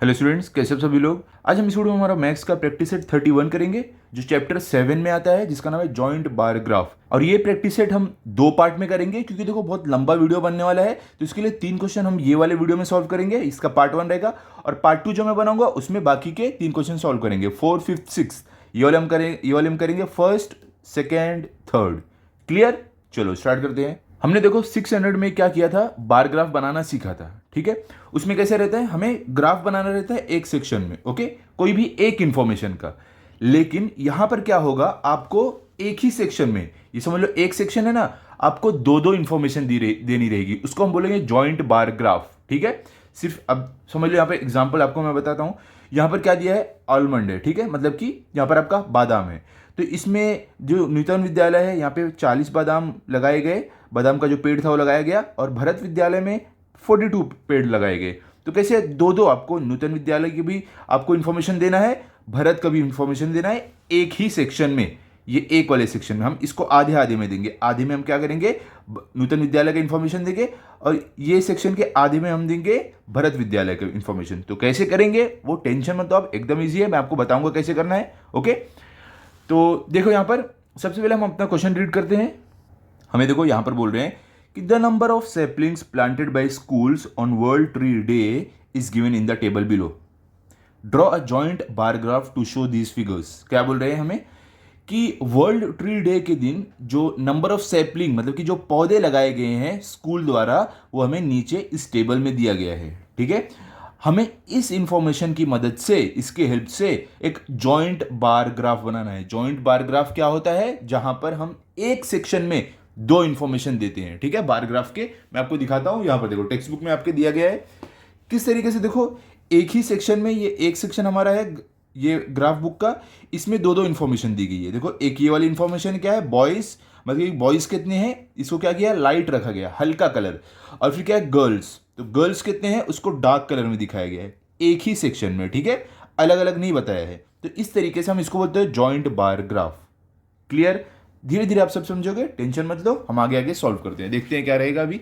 Hello students, कैसे आप सभी लोग। आज हम इस वीडियो में हमारा मैथ्स का प्रैक्टिस सेट 31 करेंगे, जो चैप्टर 7 में आता है, जिसका नाम है जॉइंट बार ग्राफ। और ये प्रैक्टिस सेट हम 2 पार्ट में करेंगे, क्योंकि देखो बहुत लंबा वीडियो बनने वाला है। तो इसके लिए 3 क्वेश्चन हम ये वाले वीडियो में सॉल्व करेंगे, इसका पार्ट 1 रहेगा। और पार्ट 2 जो मैं बनाऊंगा उसमें बाकी के 3 क्वेश्चन सॉल्व करेंगे, 4, 5, 6। ये वाले हम करेंगे फर्स्ट, सेकेंड, थर्ड। क्लियर। चलो स्टार्ट करते हैं। हमने देखो 600 में क्या किया था, बार ग्राफ बनाना सीखा था। ठीक है, उसमें कैसे रहता है, हमें ग्राफ बनाना रहता है एक सेक्शन में। ओके, कोई भी एक इंफॉर्मेशन का। लेकिन यहां पर क्या होगा, आपको एक ही सेक्शन में, ये समझ लो एक सेक्शन है ना, आपको दो दो इंफॉर्मेशन देनी रहेगी। उसको हम बोलेंगे जॉइंट बार ग्राफ। ठीक है, सिर्फ अब समझ लो, यहां पर एग्जाम्पल आपको मैं बताता हूं। यहां पर क्या दिया है, आलमंड है। ठीक है, मतलब कि यहां पर आपका बादाम है। तो इसमें जो नूतन विद्यालय है, यहाँ पे 40 बादाम लगाए गए, बादाम का जो पेड़ था वो लगाया गया। और भरत विद्यालय में 42 पेड़ लगाए गए। तो कैसे दो दो, आपको नूतन विद्यालय की भी आपको इन्फॉर्मेशन देना है, भरत का भी इन्फॉर्मेशन देना है, एक ही सेक्शन में। ये एक वाले सेक्शन में हम इसको आधे आधे में देंगे। आधे में हम क्या करेंगे, नूतन विद्यालय का इन्फॉर्मेशन देंगे, और ये सेक्शन के आधे में हम देंगे भरत विद्यालय का इन्फॉर्मेशन। तो कैसे करेंगे वो टेंशन मत लो, आप एकदम ईजी है, मैं आपको बताऊंगा कैसे करना है। ओके, तो देखो यहां पर सबसे पहले हम अपना क्वेश्चन रीड करते हैं। हमें देखो यहां पर बोल रहे हैं कि the number of saplings planted by schools on world tree day is given in the table below. Draw a joint bar graph to show these figures. क्या बोल रहे हैं हमें कि वर्ल्ड ट्री डे के दिन जो नंबर ऑफ सेपलिंग, मतलब कि जो पौधे लगाए गए हैं स्कूल द्वारा, वो हमें नीचे इस टेबल में दिया गया है। ठीक है, हमें इस इंफॉर्मेशन की मदद से, इसके हेल्प से एक जॉइंट बार ग्राफ बनाना है। जॉइंट बार ग्राफ क्या होता है, जहां पर हम एक सेक्शन में दो इंफॉर्मेशन देते हैं। ठीक है, बार ग्राफ के मैं आपको दिखाता हूं। यहां पर देखो टेक्स्ट बुक में आपके दिया गया है किस तरीके से। देखो एक ही सेक्शन में, ये एक सेक्शन हमारा है ये ग्राफ बुक का, इसमें दो दो इंफॉर्मेशन दी गई है। देखो एक ये वाली इंफॉर्मेशन क्या है, बॉयज, मतलब बॉयज कितने हैं, इसको क्या किया, लाइट रखा गया, हल्का कलर। और फिर क्या है, गर्ल्स, तो गर्ल्स कितने हैं उसको डार्क कलर में दिखाया गया है, एक ही सेक्शन में। ठीक है, अलग अलग नहीं बताया है। तो इस तरीके से हम इसको बोलते हैं जॉइंट बार ग्राफ। क्लियर। धीरे धीरे आप सब समझोगे, टेंशन मत लो, हम आगे आगे सॉल्व करते हैं, देखते हैं क्या रहेगा अभी।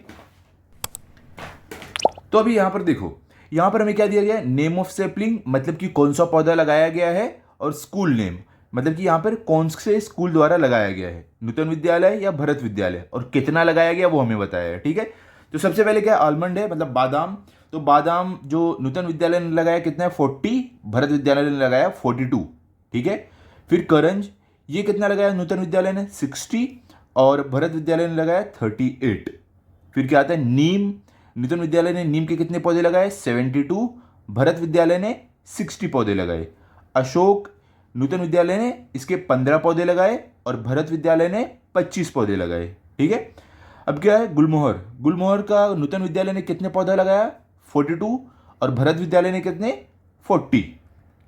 तो अभी यहां पर देखो, यहां पर हमें क्या दिया गया है, नेम ऑफ सेपलिंग, मतलब कि कौन सा पौधा लगाया गया है, और स्कूल नेम, मतलब कि यहां पर कौन से स्कूल द्वारा लगाया गया है, नूतन विद्यालय या भरत विद्यालय, और कितना लगाया गया वो हमें बताया है। ठीक है, तो सबसे पहले क्या, आलमंड है, मतलब बादाम। तो बादाम जो नूतन विद्यालय ने लगाया कितना है, 40, भरत विद्यालय ने लगाया 42। ठीक है, फिर करंज, ये कितना लगाया नूतन विद्यालय ने, 60, और भरत विद्यालय ने लगाया 38। फिर क्या आता है, नीम, नूतन विद्यालय ने नीम के कितने पौधे लगाए, 72, भरत विद्यालय ने 60 पौधे लगाए। अशोक, नूतन विद्यालय ने इसके 15 पौधे लगाए, और भरत विद्यालय ने 25 पौधे लगाए। ठीक है, अब क्या है, गुलमोहर, गुलमोहर का नूतन विद्यालय ने कितने पौधा लगाया, 42, और भरत विद्यालय ने कितने, 40।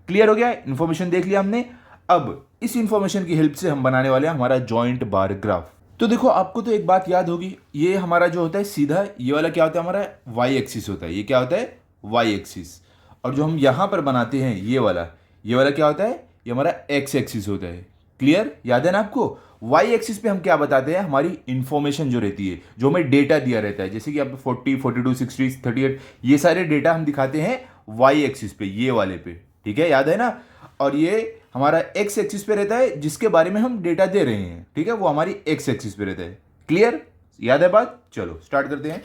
क्लियर हो गया, इंफॉर्मेशन देख लिया हमने। अब इस इंफॉर्मेशन की हेल्प से हम बनाने वाले हैं हमारा जॉइंट बार ग्राफ। तो देखो आपको तो एक बात याद होगी, ये हमारा जो होता है सीधा, ये वाला क्या होता है, हमारा वाई एक्सिस होता है। ये क्या होता है, वाई एक्सिस। और जो हम यहां पर बनाते हैं ये वाला क्या होता है, ये हमारा एक्स एक्सिस होता है। क्लियर, याद है ना आपको। वाई एक्सिस पे हम क्या बताते हैं, हमारी इंफॉर्मेशन जो रहती है, जो हमें डेटा दिया रहता है, जैसे कि आप 40, 42, 60, 38, ये सारे डेटा हम दिखाते हैं वाई एक्सिस पे, ये वाले पे। ठीक है, याद है ना। और ये हमारा एक्स एक्सिस पे रहता है, जिसके बारे में हम डेटा दे रहे हैं। ठीक है, वो हमारी एक्स एक्सिस पे रहता है। क्लियर, याद है बात। चलो स्टार्ट करते हैं।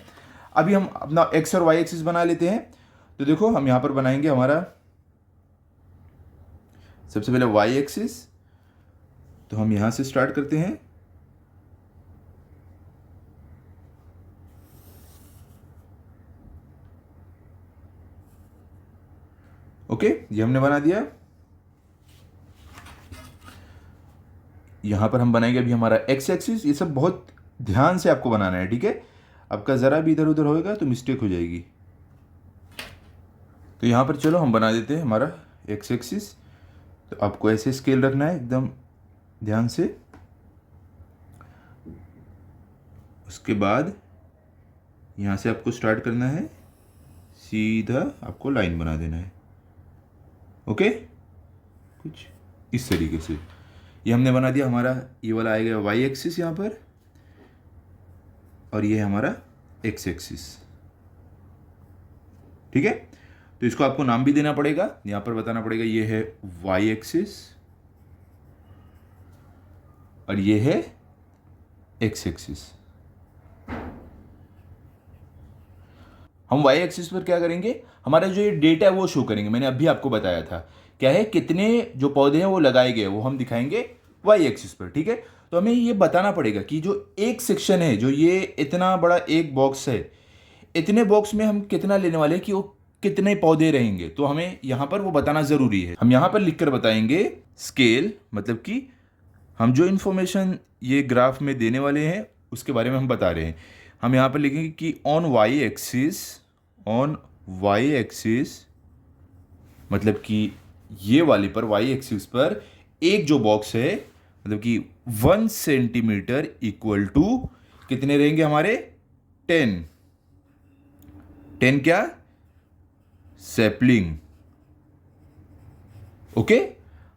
अभी हम अपना एक्स और वाई एक्सिस बना लेते हैं। तो देखो हम यहां पर बनाएंगे हमारा सबसे पहले वाई एक्सिस। तो हम यहां से स्टार्ट करते हैं। ओके, ये हमने बना दिया। यहां पर हम बनाएंगे अभी हमारा एक्स एक्सिस। ये सब बहुत ध्यान से आपको बनाना है। ठीक है, आपका जरा भी इधर उधर होएगा तो मिस्टेक हो जाएगी। तो यहां पर चलो हम बना देते हैं हमारा एक्स एक्सिस। तो आपको ऐसे स्केल रखना है एकदम ध्यान से। उसके बाद यहां से आपको स्टार्ट करना है, सीधा आपको लाइन बना देना है। ओके, कुछ इस तरीके से ये हमने बना दिया। हमारा ये वाला आएगा वाई एक्सिस यहाँ पर, और ये है हमारा एक्स एक्सिस। ठीक है, तो इसको आपको नाम भी देना पड़ेगा, यहां पर बताना पड़ेगा ये है वाई एक्सिस और ये है एक्स एक्सिस। हम वाई एक्सिस पर क्या करेंगे, हमारा जो ये डेटा है वो शो करेंगे। मैंने अभी आपको बताया था क्या है, कितने जो पौधे हैं वो लगाए गए वो हम दिखाएंगे वाई एक्सिस पर, ठीक है। तो हमें ये बताना पड़ेगा कि जो एक सेक्शन है, जो ये इतना बड़ा एक बॉक्स है, इतने बॉक्स में हम कितना लेने वाले हैं कि वो कितने पौधे रहेंगे। तो हमें यहां पर वो बताना जरूरी है। हम यहां पर लिखकर बताएंगे स्केल, मतलब कि हम जो इंफॉर्मेशन ये ग्राफ में देने वाले हैं उसके बारे में हम बता रहे हैं। हम यहाँ पर लिखेंगे कि ऑन वाई एक्सिस मतलब कि ये वाली पर वाई एक्सिस पर एक जो बॉक्स है, मतलब कि 1 सेंटीमीटर इक्वल टू कितने रहेंगे हमारे 10 क्या, सैपलिंग। ओके,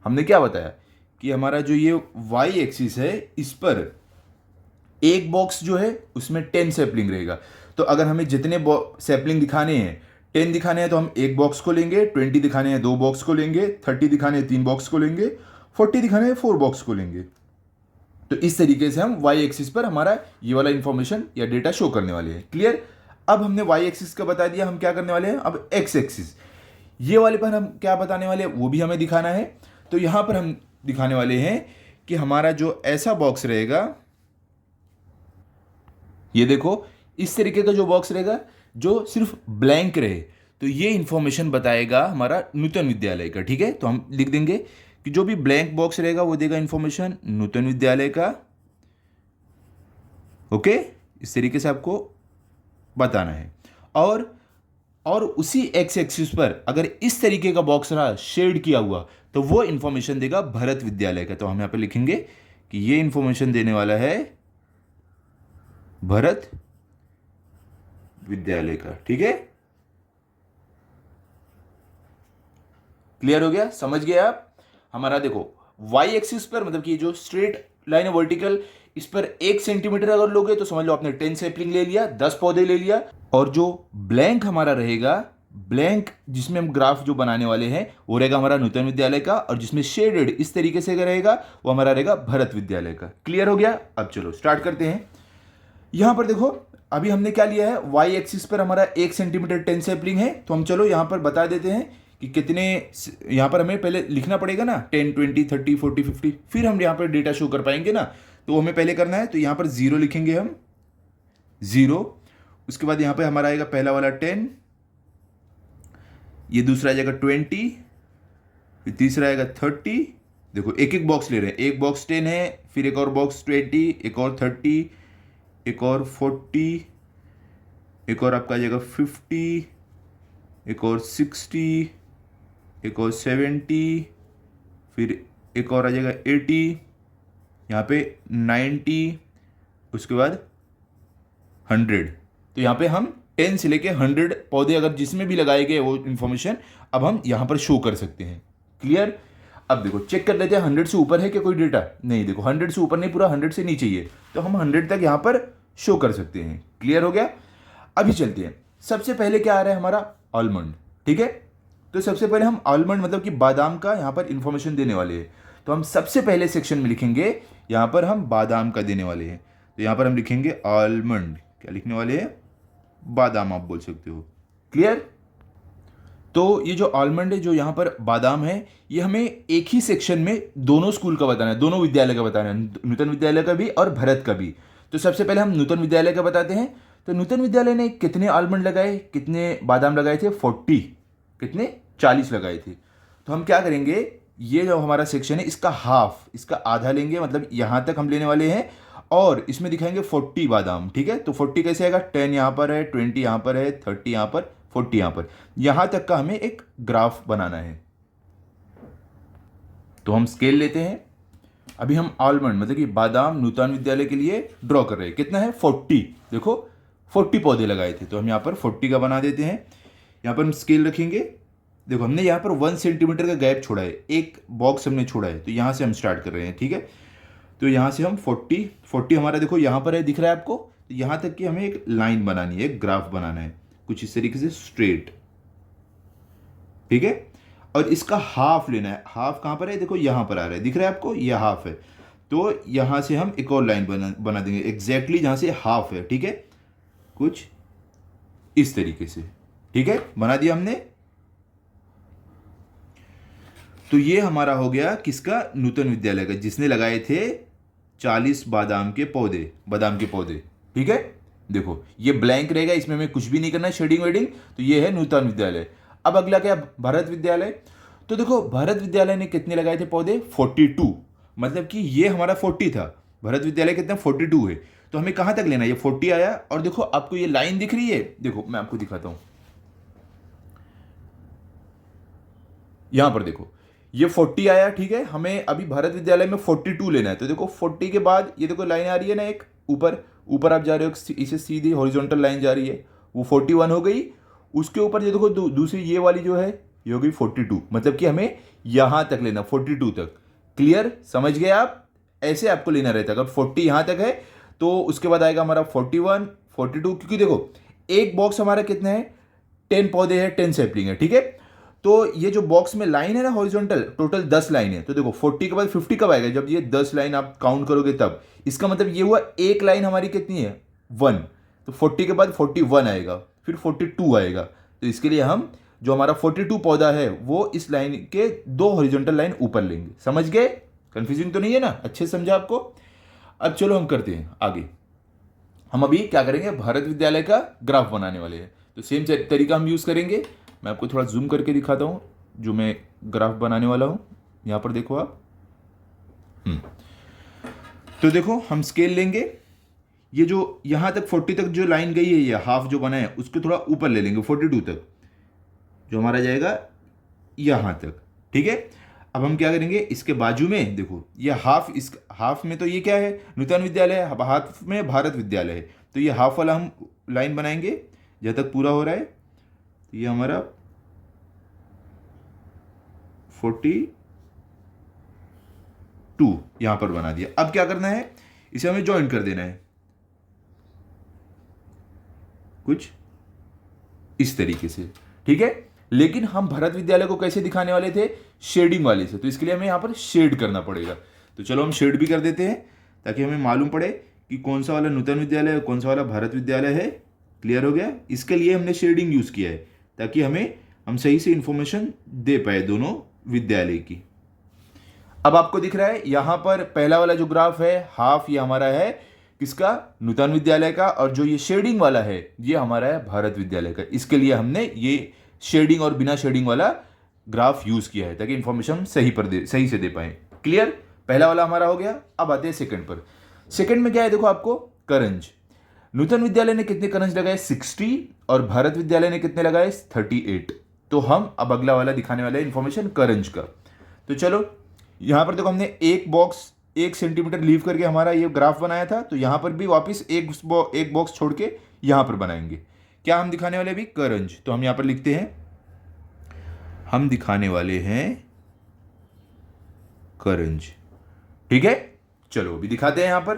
हमने क्या बताया कि हमारा जो ये वाई एक्सिस है इस पर एक बॉक्स जो है उसमें 10 सैपलिंग रहेगा। तो अगर हमें जितने सैपलिंग दिखाने हैं, 10 दिखाने हैं तो हम एक बॉक्स को लेंगे, 20 दिखाने हैं 2 बॉक्स को लेंगे, 30 दिखाने हैं 3 बॉक्स को लेंगे, 40 दिखाने हैं 4 बॉक्स को लेंगे। तो इस तरीके से हम वाई एक्सिस पर हमारा ये वाला इंफॉर्मेशन या डेटा शो करने वाले हैं। क्लियर। अब हमने वाई एक्सिस का बता दिया, हम क्या करने वाले हैं अब एक्स एक्सिस, ये वाले पर हम क्या बताने वाले हैं वो भी हमें दिखाना है। तो यहां पर हम दिखाने वाले हैं कि हमारा जो ऐसा बॉक्स रहेगा, ये देखो इस तरीके का जो बॉक्स रहेगा जो सिर्फ ब्लैंक रहे, तो ये इंफॉर्मेशन बताएगा हमारा नूतन विद्यालय का, ठीक है। तो हम लिख देंगे कि जो भी ब्लैंक बॉक्स रहेगा वो देगा इंफॉर्मेशन नूतन विद्यालय का। ओके, इस तरीके से आपको बताना है। और उसी एक्स एक्सिस पर अगर इस तरीके का बॉक्स रहा शेड किया हुआ तो वो इंफॉर्मेशन देगा भरत विद्यालय का। तो हम यहां पे लिखेंगे कि ये इंफॉर्मेशन देने वाला है भरत विद्यालय का, ठीक है। क्लियर हो गया, समझ गए आप। हमारा देखो वाई एक्सिस पर मतलब कि जो स्ट्रेट लाइन है वर्टिकल, इस पर 1 सेंटीमीटर अगर लोगे तो समझ लो आपने 10 सैपलिंग ले लिया, 10 पौधे ले लिया। और जो ब्लैंक हमारा रहेगा, ब्लैंक जिसमें हम ग्राफ जो बनाने वाले हैं वो रहेगा हमारा नूतन विद्यालय का, और जिसमें शेडेड इस तरीके से रहेगा वो हमारा रहेगा भरत विद्यालय का। क्लियर हो गया। अब चलो स्टार्ट करते हैं। यहां पर देखो अभी हमने क्या लिया है, वाई एक्सिस पर हमारा 1 सेंटीमीटर 10 सैपलिंग है। तो हम चलो यहां पर बता देते हैं कि कितने, यहां पर हमें पहले लिखना पड़ेगा ना 10, 20, 30, 40, 50, फिर हम यहां पर डेटा शो कर पाएंगे ना। तो हमें पहले करना है, तो यहां पर 0 लिखेंगे हम, 0। उसके बाद यहां पर हमारा आएगा पहला वाला 10, ये दूसरा आ जाएगा 20, फिर तीसरा आएगा 30। देखो एक एक बॉक्स ले रहे हैं, एक बॉक्स 10 है, फिर एक और बॉक्स 20, एक और 30, एक और 40, एक और आपका आ जाएगा 50, एक और 60, एक और 70, फिर एक और आ जाएगा 80, यहाँ पे 90, उसके बाद 100। तो यहाँ पे हम 10 से लेके 100 पौधे अगर जिसमें भी लगाए गए वो इंफॉर्मेशन अब हम यहाँ पर शो कर सकते हैं। क्लियर। अब देखो चेक कर लेते हैं 100 से ऊपर है क्या कोई डेटा, नहीं। देखो 100 से ऊपर नहीं, पूरा 100 से नीचे ही है, तो हम 100 तक यहाँ पर शो कर सकते हैं। क्लियर हो गया। अभी चलते हैं, सबसे पहले क्या आ रहा है हमारा आलमंड, ठीक है। तो सबसे पहले हम आलमंड मतलब कि बादाम का यहाँ पर इंफॉर्मेशन देने वाले हैं। तो हम सबसे पहले सेक्शन में लिखेंगे, यहाँ पर हम बादाम का देने वाले हैं। तो यहाँ पर हम लिखेंगे आलमंड, क्या लिखने वाले हैं, बादाम आप बोल सकते हो। क्लियर। तो ये जो आलमंड है, जो यहाँ पर बादाम है, ये हमें एक ही सेक्शन में दोनों स्कूल का बताना है, दोनों विद्यालय का बताना है, नूतन विद्यालय का भी और भरत का भी। तो सबसे पहले हम नूतन विद्यालय का बताते हैं। तो नूतन विद्यालय ने कितने आलमंड लगाए, कितने बादाम लगाए थे, 40, कितने 40 लगाए थे। तो हम क्या करेंगे, ये जो हमारा सेक्शन है इसका हाफ, इसका आधा लेंगे, मतलब यहाँ तक हम लेने वाले हैं, और इसमें दिखाएंगे 40 बादाम, ठीक है। तो 40 कैसे आएगा, 10 यहाँ पर है, 20 यहाँ पर है, 30 यहाँ पर, 40 यहाँ पर, यहाँ तक का हमें एक ग्राफ बनाना है। तो हम स्केल लेते हैं। अभी हम आलमंड मतलब कि बादाम नूतन विद्यालय के लिए ड्रॉ कर रहे हैं। कितना है, 40। देखो 40 पौधे लगाए थे, तो हम यहाँ पर 40 का बना देते हैं। यहाँ पर हम स्केल रखेंगे। देखो हमने यहाँ पर 1 सेंटीमीटर का गैप छोड़ा है, एक बॉक्स हमने छोड़ा है, तो यहाँ से हम स्टार्ट कर रहे हैं, ठीक है। तो यहाँ से हम 40 हमारा देखो यहाँ पर है, दिख रहा है आपको। तो यहाँ तक की हमें एक लाइन बनानी है, एक ग्राफ बनाना है कुछ इस तरीके से स्ट्रेट। ठीक है। और इसका हाफ लेना है। हाफ कहाँ पर है, देखो यहाँ पर आ रहा है, दिख रहा है आपको, यह हाफ है। तो यहाँ से हम एक और लाइन बना देंगे एग्जैक्टली जहाँ से हाफ है, ठीक है, कुछ इस तरीके से, ठीक है, बना दिया हमने। तो ये हमारा हो गया किसका, नूतन विद्यालय का, जिसने लगाए थे 40 बादाम के पौधे, ठीक है। देखो ये ब्लैंक रहेगा, इसमें हमें कुछ भी नहीं करना है, शेडिंग वेडिंग। तो ये है नूतन विद्यालय। अब अगला क्या, भारत विद्यालय। तो देखो भारत विद्यालय ने कितने लगाए थे पौधे, 42, मतलब कि ये हमारा 40 था, भारत विद्यालय कितना 42 है। तो हमें कहां तक लेना है, ये 40 आया। और देखो आपको ये लाइन दिख रही है, देखो मैं आपको दिखाता हूं, यहां पर देखो ये 40 आया, ठीक है। हमें अभी भारत विद्यालय में 42 लेना है। तो देखो 40 के बाद ये देखो लाइन आ रही है ना, एक ऊपर ऊपर आप जा रहे हो, इसे सीधी हॉरिजॉन्टल लाइन जा रही है, वो 41 हो गई। उसके ऊपर ये देखो दूसरी ये वाली जो है ये हो गई 42, मतलब कि हमें यहां तक लेना, 42 तक। क्लियर, समझ गए आप, ऐसे आपको लेना रहता है। अगर 40 यहां तक है तो उसके बाद आएगा हमारा 41, 42, क्योंकि देखो एक बॉक्स हमारा कितना है, 10 पौधे हैं, 10 सैपलिंग है, ठीक है। तो ये जो बॉक्स में लाइन है ना हॉरिजॉन्टल, टोटल 10 लाइन है। तो देखो 40 के बाद 50 कब आएगा, जब ये 10 लाइन आप काउंट करोगे तब। इसका मतलब ये हुआ एक लाइन हमारी कितनी है, 1। तो 40 के बाद 41 आएगा, फिर 42 आएगा। तो इसके लिए हम जो हमारा 42 पौधा है वो इस लाइन के 2 हॉरिजॉन्टल लाइन ऊपर लेंगे। समझ गए, कंफ्यूजिंग तो नहीं है ना, अच्छे से समझा आपको। अब चलो हम करते हैं आगे। हम अभी क्या करेंगे, भारत विद्यालय का ग्राफ बनाने वाले हैं। तो सेम तरीका हम यूज करेंगे। मैं आपको थोड़ा जूम करके दिखाता हूं जो मैं ग्राफ बनाने वाला हूं। यहां पर देखो आप, तो देखो हम स्केल लेंगे, ये जो यहां तक 40 तक जो लाइन गई है, ये हाफ जो बना है उसको थोड़ा ऊपर ले लेंगे 42 तक, जो हमारा जाएगा यहां तक, ठीक है। अब हम क्या करेंगे, इसके बाजू में देखो ये हाफ, इस हाफ में तो ये क्या है, नूतन विद्यालय है, हाफ में भारत विद्यालय है। तो ये हाफ वाला हम लाइन बनाएंगे जहां तक पूरा हो रहा है। तो ये हमारा 42 यहां पर बना दिया। अब क्या करना है, इसे हमें ज्वाइन कर देना है कुछ इस तरीके से, ठीक है। लेकिन हम भारत विद्यालय को कैसे दिखाने वाले थे, शेडिंग वाले से। तो इसके लिए हमें यहां पर शेड करना पड़ेगा। तो चलो हम शेड भी कर देते हैं ताकि हमें मालूम पड़े कि कौन सा वाला नूतन विद्यालय है, कौन सा वाला भारत विद्यालय है। क्लियर हो गया, इसके लिए हमने शेडिंग यूज किया है ताकि हम सही से इंफॉर्मेशन दे पाए दोनों विद्यालय की। अब आपको दिख रहा है यहां पर पहला वाला जो ग्राफ है, हाफ, ये हमारा है किसका, नूतन विद्यालय का। और जो ये शेडिंग वाला है ये हमारा है भारत विद्यालय का। इसके लिए हमने ये शेडिंग और बिना शेडिंग वाला ग्राफ यूज किया है ताकि इंफॉर्मेशन सही से दे पाए। क्लियर, पहला वाला हमारा हो गया। अब आते हैं सेकंड पर। सेकंड में क्या है, देखो आपको करंज, नूतन विद्यालय ने कितने करंज लगाए, 60, और भारत विद्यालय ने कितने लगाए, 38। तो हम अब अगला वाला दिखाने वाले इंफॉर्मेशन करंज का। तो चलो यहां पर देखो हमने एक बॉक्स 1 सेंटीमीटर लीव करके हमारा ये ग्राफ बनाया था। तो यहां पर भी वापस एक बॉक्स छोड़ के यहां पर बनाएंगे। क्या हम दिखाने वाले अभी, करंज। तो हम यहां पर लिखते हैं, हम दिखाने वाले हैं करंज, ठीक है। चलो अभी दिखाते हैं यहां पर।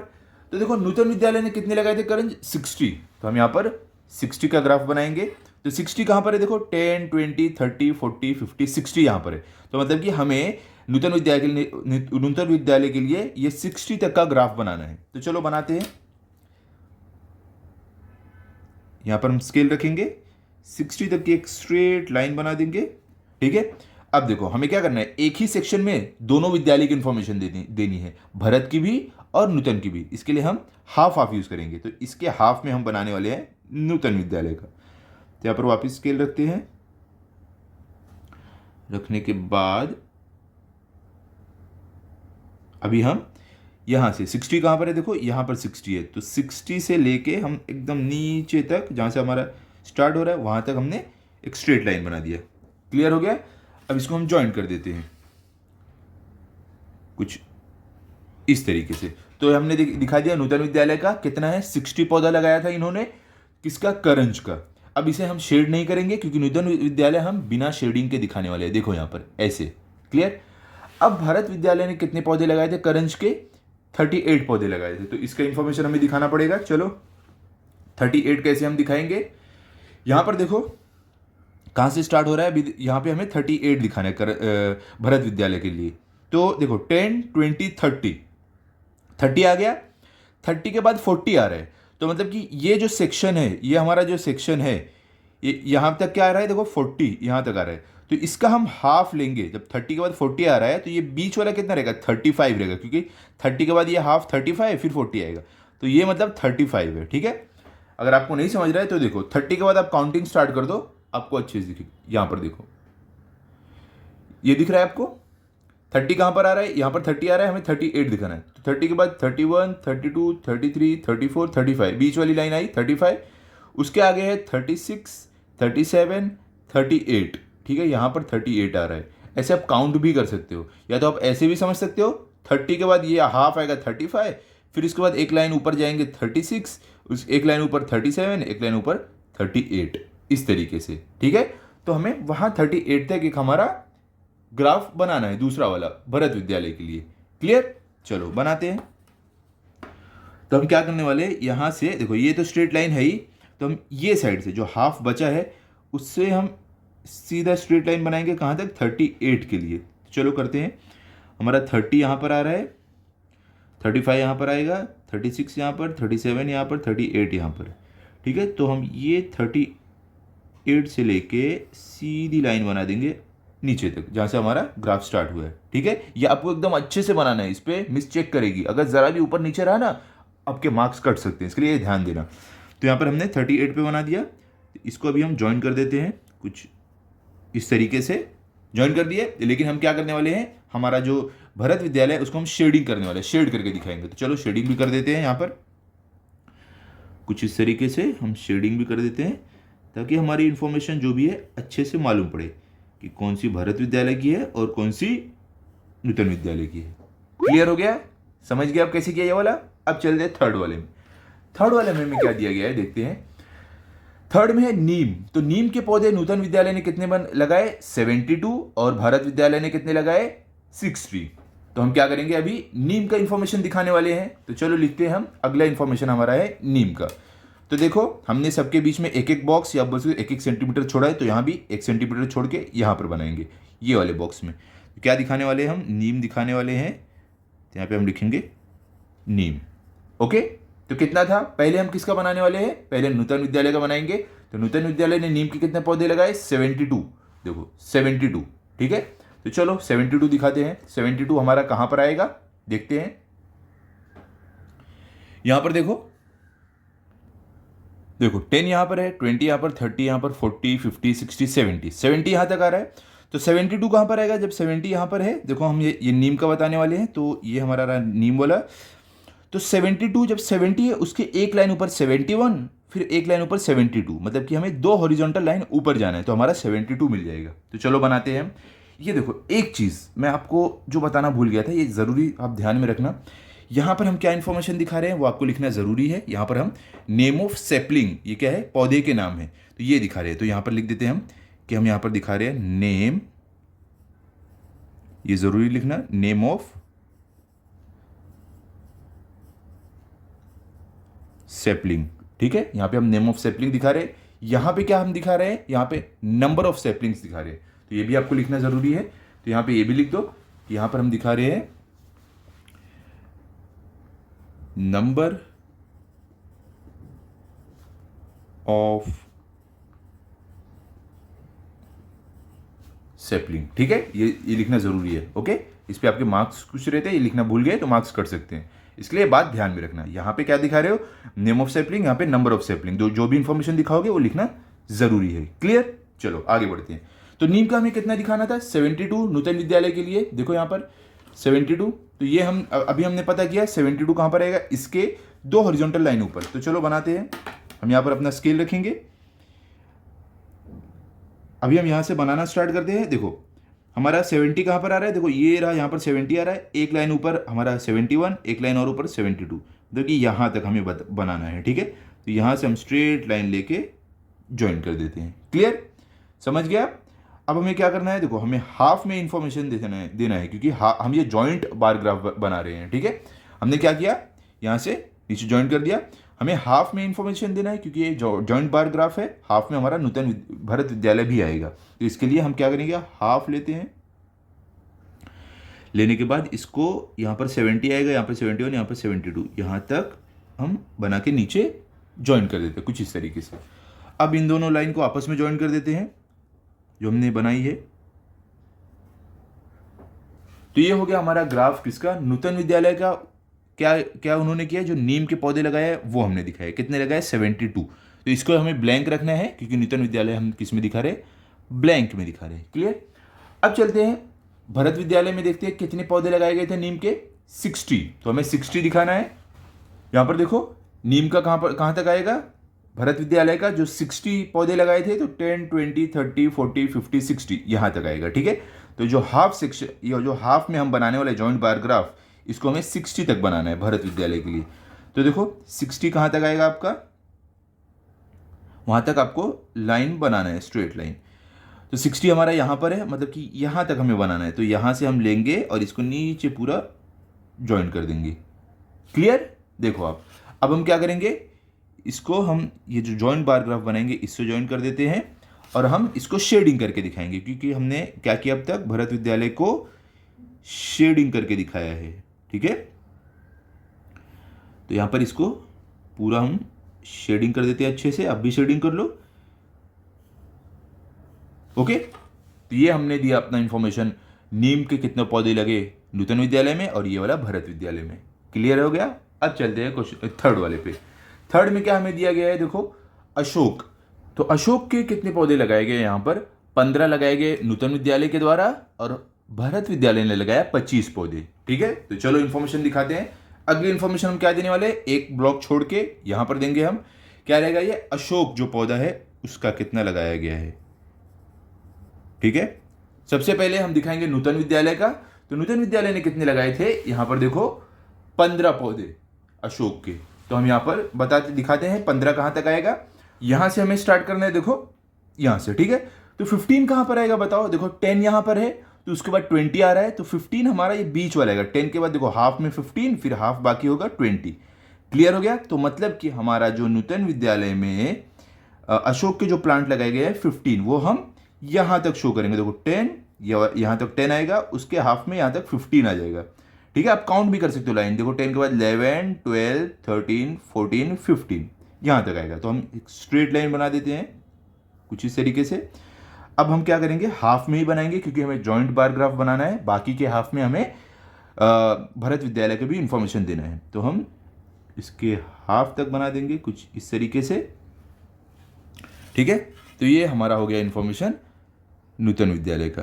तो देखो नूतन विद्यालय ने कितने लगाए थे करंज, 60। तो हम यहां पर 60 का ग्राफ बनाएंगे। तो 60 कहां पर है, देखो 10, 20, 30, 40, 50, 60 यहां पर है। तो मतलब कि हमें नूतन विद्यालय के लिए ये 60 तक का ग्राफ बनाना है। तो चलो बनाते हैं। यहां पर हम स्केल रखेंगे, 60 तक की एक स्ट्रेट लाइन बना देंगे, ठीक है। अब देखो हमें क्या करना है, एक ही सेक्शन में दोनों विद्यालय की इंफॉर्मेशन देनी है, भरत की भी और नूतन की भी। इसके लिए हम हाफ हाफ यूज करेंगे। तो इसके हाफ में हम बनाने वाले हैं नूतन विद्यालय का। तो यहां पर वापस स्केल रखते हैं, रखने के बाद अभी हम यहां से 60 कहां पर है, देखो यहां पर 60 है। तो 60 से लेके हम एकदम नीचे तक जहां से हमारा स्टार्ट हो रहा है वहां तक हमने एक स्ट्रेट लाइन बना दिया। क्लियर हो गया। अब इसको हम ज्वाइन कर देते हैं कुछ इस तरीके से। तो हमने दिखा दिया नूतन विद्यालय का कितना है, 60 पौधा लगाया था इन्होंने, किसका, करंज का। अब इसे हम शेड नहीं करेंगे क्योंकि नूतन विद्यालय हम बिना शेडिंग के दिखाने वाले हैं। देखो यहां पर ऐसे, क्लियर। अब भारत विद्यालय ने कितने पौधे लगाए थे करंज के, 38 पौधे लगाए थे। तो इसका इंफॉर्मेशन हमें दिखाना पड़ेगा। चलो 38 कैसे हम दिखाएंगे, यहां पर देखो कहाँ से स्टार्ट हो रहा है, यहाँ पे हमें 38 दिखाना है भरत विद्यालय के लिए। तो देखो 10, 20, 30, 30 आ गया, 30 के बाद 40 आ रहा है। तो मतलब कि ये जो सेक्शन है, ये हमारा जो सेक्शन है, ये यहाँ तक क्या आ रहा है, देखो 40 यहाँ तक आ रहा है। तो इसका हम हाफ लेंगे, जब 30 के बाद 40 आ रहा है तो ये बीच वाला कितना रहेगा, 35 रहेगा, क्योंकि 30 के बाद ये हाफ 35 फिर 40 आएगा, तो ये मतलब 35 है। ठीक है, अगर आपको नहीं समझ रहा है तो देखो 30 के बाद आप काउंटिंग स्टार्ट कर दो, आपको अच्छे से दिखेगी। यहाँ पर देखो, ये दिख रहा है आपको 30 कहाँ पर आ रहा है, यहाँ पर 30 आ रहा है, हमें 38 दिखाना है। तो 30 के बाद 31, 32, 33, 34, 35, बीच वाली लाइन आई 35, उसके आगे है 36, 37, 38। ठीक है, यहाँ पर 38 आ रहा है। ऐसे आप काउंट भी कर सकते हो, या तो आप ऐसे भी समझ सकते हो, 30 के बाद ये हाफ आएगा 35, फिर इसके बाद एक लाइन ऊपर जाएंगे 36, उस एक लाइन ऊपर 37, एक लाइन ऊपर 38, इस तरीके से। ठीक है, तो हमें वहाँ 38 तक एक हमारा ग्राफ बनाना है, दूसरा वाला भरत विद्यालय के लिए। क्लियर, चलो बनाते हैं। तो हम क्या करने वाले, यहां से देखो ये तो स्ट्रेट लाइन है ही, तो हम ये साइड से जो हाफ बचा है उससे हम सीधा स्ट्रेट लाइन बनाएंगे कहाँ तक, 38 के लिए। चलो करते हैं। हमारा 30 यहाँ पर आ रहा है, 35 यहाँ पर आएगा, 36 यहाँ पर, 37 यहाँ पर, 38 यहाँ पर। ठीक है, तो हम ये 38 से लेके सीधी लाइन बना देंगे नीचे तक, जहाँ से हमारा ग्राफ स्टार्ट हुआ है। ठीक है, ये आपको एकदम अच्छे से बनाना है, इस पर मिस चेक करेगी, अगर ज़रा भी ऊपर नीचे रहा ना आपके मार्क्स कट सकते हैं, इसके लिए ध्यान देना। तो यहाँ पर हमने 38 पे बना दिया, इसको अभी हम ज्वाइन कर देते हैं, कुछ इस तरीके से ज्वाइन कर दिए। लेकिन हम क्या करने वाले हैं, हमारा जो भरत विद्यालय है उसको हम शेडिंग करने वाले हैं, शेड करके दिखाएंगे। तो चलो शेडिंग भी कर देते हैं, यहाँ पर कुछ इस तरीके से हम शेडिंग भी कर देते हैं, ताकि हमारी इंफॉर्मेशन जो भी है अच्छे से मालूम पड़े कि कौन सी भरत विद्यालय की है और कौन सी नूतन विद्यालय की है। क्लियर हो गया, समझ गए आप कैसे किया ये वाला। अब चलते हैं थर्ड वाले में। थर्ड वाले में क्या दिया गया है देखते हैं। थर्ड में है नीम। तो नीम के पौधे नूतन विद्यालय ने कितने लगाए, 72, और भारत विद्यालय ने कितने लगाए, 60। तो हम क्या करेंगे, अभी नीम का इंफॉर्मेशन दिखाने वाले हैं। तो चलो लिखते हैं हम, अगला इंफॉर्मेशन हमारा है नीम का। तो देखो हमने सबके बीच में एक एक बॉक्स या बस 1-1 सेंटीमीटर छोड़ा है, तो यहाँ भी 1 सेंटीमीटर छोड़ के यहाँ पर बनाएंगे ये वाले बॉक्स में। तो क्या दिखाने वाले हैं हम, नीम दिखाने वाले हैं। तो यहाँ पे हम लिखेंगे नीम। ओके, तो कितना था, पहले हम किसका बनाने वाले हैं, पहले नूतन विद्यालय का बनाएंगे। तो नूतन विद्यालय ने नीम के कितने पौधे लगाए, 72। देखो 72। ठीक है, तो चलो 72 दिखाते हैं। 72 हमारा कहाँ पर आएगा देखते हैं। यहाँ पर देखो 10 यहाँ पर है, 20 यहाँ पर, 30 यहाँ पर, 40, 50, 60, 70 यहाँ तक आ रहा है। तो 72 कहाँ पर आएगा, जब 70 यहाँ पर है, देखो हम ये नीम का बताने वाले हैं, तो ये हमारा रहा नीम वाला। तो 72, जब 70 है उसके एक लाइन ऊपर 71, फिर एक लाइन ऊपर 72, मतलब कि हमें 2 हॉरिजॉन्टल लाइन ऊपर जाना है, तो हमारा 72 मिल जाएगा। तो चलो बनाते हैं हम। ये देखो एक चीज़ मैं आपको जो बताना भूल गया था, ये ज़रूरी आप ध्यान में रखना। यहाँ पर हम क्या इन्फॉर्मेशन दिखा रहे हैं वो आपको लिखना ज़रूरी है। यहाँ पर हम नेम ऑफ सेपलिंग, ये क्या है, पौधे के नाम है, तो ये दिखा रहे हैं। तो यहाँ पर लिख देते हैं हम कि हम यहाँ पर दिखा रहे हैं नेम, ये ज़रूरी लिखना, नेम ऑफ सेपलिंग। ठीक है, यहाँ पे हम नेम ऑफ सेपलिंग दिखा रहे हैं। यहाँ पे क्या हम दिखा रहे हैं, यहाँ पे नंबर ऑफ सेपलिंग्स दिखा रहे हैं, तो ये भी आपको लिखना ज़रूरी है। तो यहाँ पे ये भी लिख दो कि यहाँ पर हम दिखा रहे हैं नंबर ऑफ सेपलिंग। ठीक है, ये लिखना जरूरी है। ओके, इस पे आपके मार्क्स कुछ रहते हैं, ये लिखना भूल गए तो मार्क्स कट सकते हैं, इसलिए बात ध्यान में रखना। यहाँ पे क्या दिखा रहे हो, नेम ऑफ सेपलिंग, यहाँ पे नंबर ऑफ सेपलिंग, जो भी इंफॉर्मेशन दिखाओगे वो लिखना जरूरी है। क्लियर, चलो आगे बढ़ते हैं। तो नीम का हमें कितना दिखाना था, 72 नूतन विद्यालय के लिए। देखो यहाँ पर 72, तो ये हम अभी हमने पता किया 72 कहाँ पर आएगा, इसके 2 हॉरिजॉन्टल लाइन ऊपर। तो चलो बनाते हैं। हम यहाँ पर अपना स्केल रखेंगे, अभी हम यहाँ से बनाना स्टार्ट करते हैं। देखो हमारा 70 कहाँ पर आ रहा है, देखो ये रहा, यहाँ पर 70 आ रहा है, एक लाइन ऊपर हमारा 71, एक लाइन और ऊपर 72, देखिए यहाँ तक हमें बनाना है। ठीक है, तो यहाँ से हम स्ट्रेट लाइन लेके ज्वाइन कर देते हैं। क्लियर, समझ गया। अब हमें क्या करना है, देखो हमें हाफ में इंफॉर्मेशन देना है क्योंकि हम ये जॉइंट बार ग्राफ बना रहे हैं। ठीक है, हमने क्या किया, यहाँ से नीचे ज्वाइन कर दिया, हमें हाफ में इंफॉर्मेशन देना है क्योंकि ये जॉइंट बार ग्राफ है, हाफ में हमारा नूतन भारत विद्यालय भी आएगा। तो इसके लिए हम क्या करेंगे, हाफ लेते हैं, लेने के बाद इसको यहाँ पर 70 आएगा, यहाँ पर 71, यहाँ पर 72, यहाँ तक हम बना के नीचे ज्वाइन कर देते हैं कुछ इस तरीके से। अब इन दोनों लाइन को आपस में ज्वाइन कर देते हैं जो हमने बनाई है। तो ये हो गया हमारा ग्राफ किसका, नूतन विद्यालय का। क्या क्या उन्होंने किया, जो नीम के पौधे लगाए वो हमने दिखाया, कितने लगाए 72। तो इसको हमें ब्लैंक रखना है क्योंकि नूतन विद्यालय हम किस में दिखा रहे हैं, ब्लैंक में दिखा रहे हैं। क्लियर। अब चलते हैं भरत विद्यालय में, देखते हैं कितने पौधे लगाए गए थे नीम के, 60। तो हमें 60 दिखाना है। यहाँ पर देखो नीम का कहाँ तक आएगा, भरत विद्यालय का जो 60 पौधे लगाए थे, तो 10, 20, 30, 40, 50, 60 यहाँ तक आएगा। ठीक है। तो जो हाफ सेक्शन, ये जो हाफ में हम बनाने वाले जॉइंट बार ग्राफ, इसको हमें 60 तक बनाना है भरत विद्यालय के लिए। तो देखो 60 कहाँ तक आएगा आपका, वहाँ तक आपको लाइन बनाना है, स्ट्रेट लाइन। तो 60 हमारा यहाँ पर है, मतलब कि यहाँ तक हमें बनाना है। तो यहाँ से हम लेंगे और इसको नीचे पूरा ज्वाइन कर देंगे। क्लियर। देखो आप, अब हम क्या करेंगे, इसको हम ये जो जॉइंट बार ग्राफ बनाएंगे इससे ज्वाइन कर देते हैं और हम इसको शेडिंग करके दिखाएंगे क्योंकि हमने क्या किया अब तक, भरत विद्यालय को शेडिंग करके दिखाया है। ठीक है। तो यहाँ पर इसको पूरा हम शेडिंग कर देते हैं अच्छे से। अब भी शेडिंग कर लो। ओके। तो ये हमने दिया अपना इंफॉर्मेशन, नीम के कितने पौधे लगे नूतन विद्यालय में और ये वाला भरत विद्यालय में। क्लियर हो गया। अब चलते हैं क्वेश्चन थर्ड वाले पे। थर्ड में क्या हमें दिया गया है, देखो अशोक। तो अशोक के कितने पौधे लगाए गए, यहाँ पर 15 लगाए गए नूतन विद्यालय के द्वारा और भरत विद्यालय ने लगाया 25 पौधे। ठीक है। तो चलो इन्फॉर्मेशन दिखाते हैं। अगली इन्फॉर्मेशन हम क्या देने वाले, एक ब्लॉक छोड़ के यहां पर देंगे हम, क्या रहेगा, ये अशोक जो पौधा है उसका कितना लगाया गया है। ठीक है। सबसे पहले हम दिखाएंगे नूतन विद्यालय का। तो नूतन विद्यालय ने कितने लगाए थे, यहां पर देखो 15 पौधे अशोक के। तो हम यहां पर बताते दिखाते हैं 15 कहां तक आएगा। यहां से हमें स्टार्ट करना है, देखो यहां से। ठीक है। तो 15 कहां पर आएगा बताओ, देखो 10 यहां पर है, तो उसके बाद 20 आ रहा है, तो 15 हमारा ये बीच वाला आएगा। 10 के बाद देखो हाफ में 15, फिर हाफ बाकी होगा 20। क्लियर हो गया। तो मतलब कि हमारा जो नूतन विद्यालय में अशोक के जो प्लांट लगाए गए हैं 15, वो हम यहां तक शो करेंगे। देखो 10, यहां तक 10 आएगा, उसके हाफ में यहां तक 15 आ जाएगा। ठीक है। आप काउंट भी कर सकते हो लाइन, देखो 10 के बाद 11, 12, 13, 14, 15 यहां तक आएगा। तो हम एक स्ट्रेट लाइन बना देते हैं कुछ इस तरीके से। अब हम क्या करेंगे, हाफ में ही बनाएंगे क्योंकि हमें जॉइंट बार ग्राफ बनाना है, बाकी के हाफ में हमें भरत विद्यालय के भी इंफॉर्मेशन देना है। तो हम इसके हाफ तक बना देंगे कुछ इस तरीके से। ठीक है। तो ये हमारा हो गया इंफॉर्मेशन नूतन विद्यालय का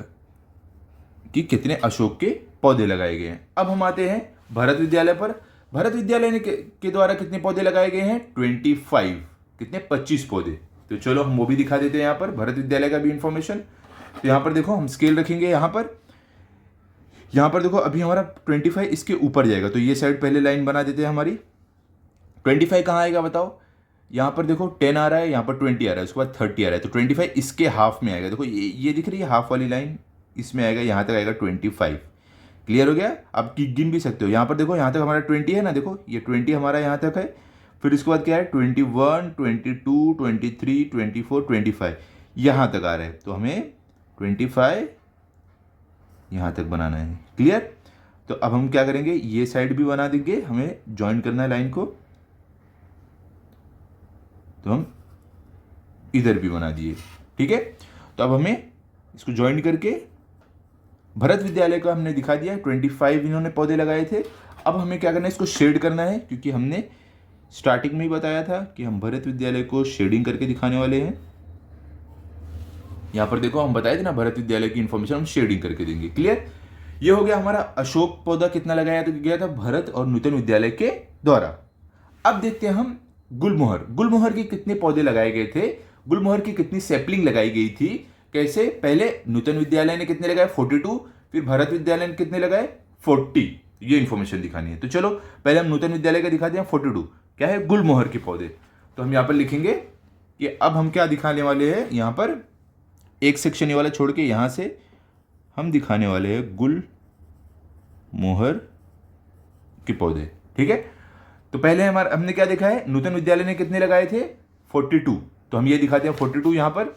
कि कितने अशोक के पौधे लगाए गए हैं। अब हम आते हैं भरत विद्यालय पर। भरत विद्यालय ने के द्वारा कितने पौधे लगाए गए हैं, 25, कितने 25 पौधे। तो चलो हम वो भी दिखा देते हैं यहाँ पर, भरत विद्यालय का भी इंफॉर्मेशन। तो यहाँ पर देखो हम स्केल रखेंगे, यहाँ पर देखो अभी हमारा 25 इसके ऊपर जाएगा, तो ये साइड पहले लाइन बना देते हैं हमारी। 25 कहाँ आएगा बताओ, यहाँ पर देखो 10 आ रहा है, यहाँ पर 20 आ रहा है, उसके बाद 30 आ रहा है, तो 25 इसके हाफ में आएगा। देखो ये दिख रही है हाफ वाली लाइन, इसमें आएगा, यहाँ तक आएगा 25। क्लियर हो गया। आप गिन भी सकते हो, यहाँ पर देखो यहाँ तक हमारा 20 है ना, देखो ये 20 हमारा यहाँ तक है। फिर इसके बाद क्या है 21, 22, 23, 24, 25 यहाँ तक आ रहा है, तो हमें 25 यहाँ तक बनाना है। क्लियर। तो अब हम क्या करेंगे, ये साइड भी बना देंगे, हमें ज्वाइन करना है लाइन को। तो हम इधर भी बना दिए। ठीक है। तो अब हमें इसको ज्वाइन करके भरत विद्यालय को हमने दिखा दिया, 25 इन्होंने पौधे लगाए थे। अब हमें क्या करना है, इसको शेड करना है क्योंकि हमने स्टार्टिंग में ही बताया था कि हम भरत विद्यालय को शेडिंग करके दिखाने वाले हैं। यहां पर देखो हम बताए थे ना, भरत विद्यालय की इंफॉर्मेशन हम शेडिंग करके देंगे। क्लियर। ये हो गया हमारा अशोक पौधा कितना लगाया तो गया था भरत और नूतन विद्यालय के द्वारा। अब देखते हैं हम गुलमोहर। गुलमोहर के कितने पौधे लगाए गए थे, गुलमोहर की कितनी सैपलिंग लगाई गई थी, कैसे, पहले नूतन विद्यालय ने कितने लगाए 42, फिर भरत विद्यालय ने कितने लगाए 40। ये इंफॉर्मेशन दिखानी है। तो चलो पहले हम नूतन विद्यालय का दिखाते हैं 42 क्या है, गुलमोहर के पौधे। तो हम यहाँ पर लिखेंगे कि अब हम क्या दिखाने वाले हैं, यहाँ पर एक सेक्शन ये वाला छोड़ के यहाँ से हम दिखाने वाले हैं गुलमोहर के पौधे। ठीक है। तो पहले हमने क्या देखा है, नूतन विद्यालय ने कितने लगाए थे 42, तो हम ये दिखाते हैं 42 यहां पर।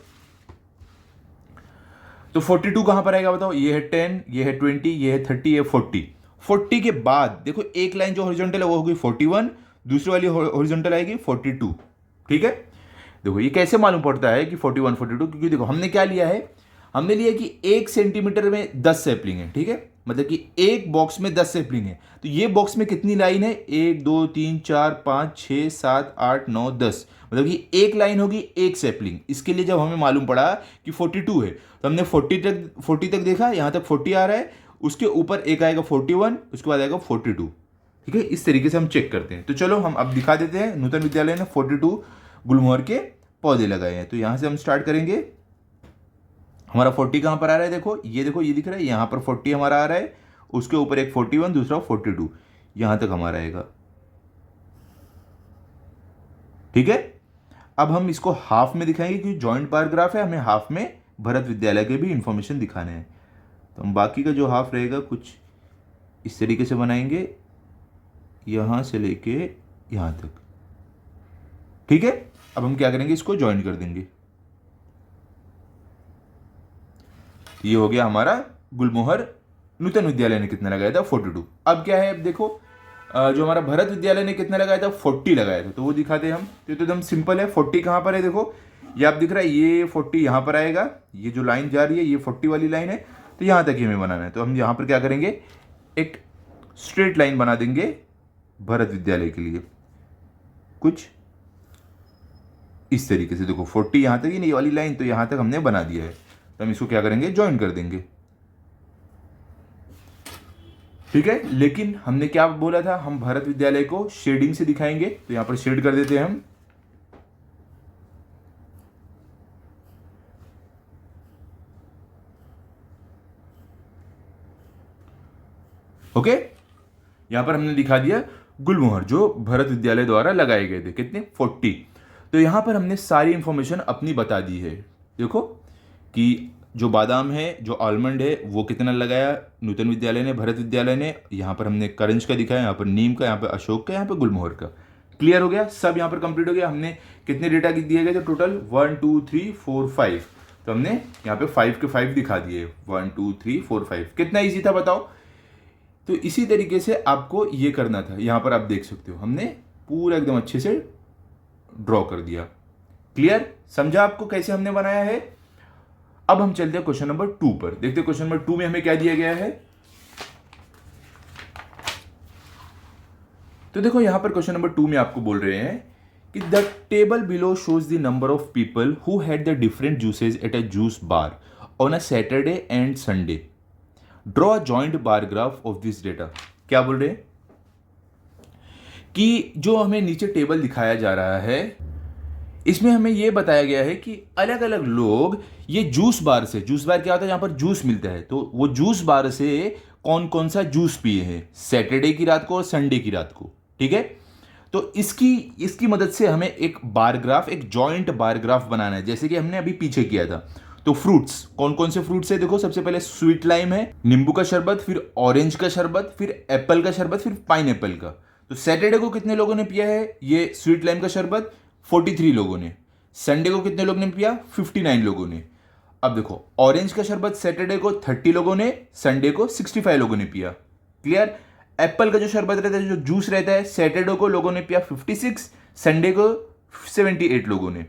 तो 42 कहां पर आएगा बताओ, ये है 10, ये है 20, ये है 30, ये 40। 40 के बाद देखो एक लाइन जो हॉरिजॉन्टल है वो होगी 41, दूसरी वाली हॉरिजॉन्टल आएगी 42। ठीक है, देखो ये कैसे मालूम पड़ता है कि 41 42, क्योंकि देखो हमने क्या लिया है, हमने लिया कि 1 सेंटीमीटर में 10 सैपलिंग है। ठीक है, मतलब कि एक बॉक्स में 10 सैपलिंग है, तो ये बॉक्स में कितनी लाइन है, 1 2 3 4 5 6 7 8 9 10, मतलब कि एक लाइन होगी एक सैपलिंग। इसके लिए जब हमें मालूम पड़ा कि 42 है तो हमने 40 तक देखा, यहां तक 40 आ रहा है, उसके ऊपर एक आएगा 41, उसके बाद आएगा 42। ठीक है, इस तरीके से हम चेक करते हैं। तो चलो हम अब दिखा देते हैं, नूतन विद्यालय ने 42 गुलमोहर के पौधे लगाए हैं। तो यहां से हम स्टार्ट करेंगे। हमारा 40 कहां पर आ रहा है, देखो ये दिख रहा है, यहां पर 40 हमारा आ रहा है, उसके ऊपर एक 41, दूसरा 42, यहां तक हमारा आएगा। ठीक है, अब हम इसको हाफ में दिखाएंगे क्योंकि जॉइंट बार ग्राफ है, हमें हाफ में भरत विद्यालय के भी इंफॉर्मेशन दिखाने हैं। तो हम बाकी का जो हाफ रहेगा कुछ इस तरीके से बनाएंगे, यहां से लेके यहां तक। ठीक है, अब हम क्या करेंगे, इसको ज्वाइन कर देंगे। ये हो गया हमारा गुलमोहर नूतन विद्यालय ने कितना लगाया था 42। अब क्या है, अब देखो जो हमारा भरत विद्यालय ने कितना लगाया था 40 लगाया था, तो वो दिखाते हैं हम। तो एकदम सिंपल है, 40 कहां पर है, देखो ये आप दिख रहा है, ये 40 यहां पर आएगा, ये जो लाइन जा रही है ये 40 वाली लाइन है, तो यहां तक ही हमें बनाना है। तो हम यहां पर क्या करेंगे, एक स्ट्रेट लाइन बना देंगे भरत विद्यालय के लिए, कुछ इस तरीके से। देखो 40 यहां तक ही नहीं, वाली लाइन तो यहां तक हमने बना दिया है, तो हम इसको क्या करेंगे, ज्वाइन कर देंगे। ठीक है, लेकिन हमने क्या बोला था, हम भरत विद्यालय को शेडिंग से दिखाएंगे, तो यहां पर शेड कर देते हैं हम। ओके, यहां पर हमने दिखा दिया गुलमोहर जो भरत विद्यालय द्वारा लगाए गए थे, कितने 40। तो यहां पर हमने सारी इंफॉर्मेशन अपनी बता दी है। देखो कि जो बादाम है, जो आलमंड है, वो कितना लगाया नूतन विद्यालय ने, भरत विद्यालय ने। यहाँ पर हमने करंज का दिखाया, यहाँ पर नीम का, यहाँ पर अशोक का, यहाँ पर गुलमोहर का। क्लियर हो गया, सब यहाँ पर कंप्लीट हो गया। हमने कितने डेटा दिए गए थे टोटल, 1 2 3 4 5, तो हमने यहाँ पे 5 के 5 दिखा दिए, 1 2 3 4 5। कितना ईजी था बताओ। तो इसी तरीके से आपको ये करना था। यहाँ पर आप देख सकते हो हमने पूरा एकदम अच्छे से ड्रॉ कर दिया। क्लियर, समझा आपको कैसे हमने बनाया है। अब हम चलते हैं क्वेश्चन नंबर 2 पर। देखते हैं क्वेश्चन नंबर 2 में हमें क्या दिया गया है। तो देखो यहां पर क्वेश्चन नंबर 2 में आपको बोल रहे हैं कि the table below shows the number of people who had the different juices at a juice bar on a Saturday and Sunday. Draw a joint bar graph of this data. क्या बोल रहे हैं कि जो हमें नीचे टेबल दिखाया जा रहा है, इसमें हमें यह बताया गया है कि अलग अलग लोग ये जूस बार से, जूस बार क्या होता है, जहां पर जूस मिलता है, तो वो जूस बार से कौन कौन सा जूस पिए हैं सैटरडे की रात को और संडे की रात को। ठीक है, तो इसकी मदद से हमें एक बार ग्राफ, एक जॉइंट बार ग्राफ बनाना है, जैसे कि हमने अभी पीछे किया था। तो फ्रूट्स, कौन कौन से फ्रूट्स है, देखो सबसे पहले स्वीट लाइम है, नींबू का शरबत, फिर ऑरेंज का शरबत, फिर एप्पल का शरबत, फिर पाइन एप्पल का। तो सैटरडे को कितने लोगों ने पिया है ये स्वीट लाइम का शरबत, 43 लोगों ने। संडे को कितने लोगों ने पिया, 59 लोगों ने। अब देखो ऑरेंज का शरबत सैटरडे को 30 लोगों ने, संडे को 65 लोगों ने पिया। क्लियर, एप्पल का जो शरबत रहता है, जो जूस रहता है, सैटरडे को लोगों ने पिया 56, संडे को 78 लोगों ने।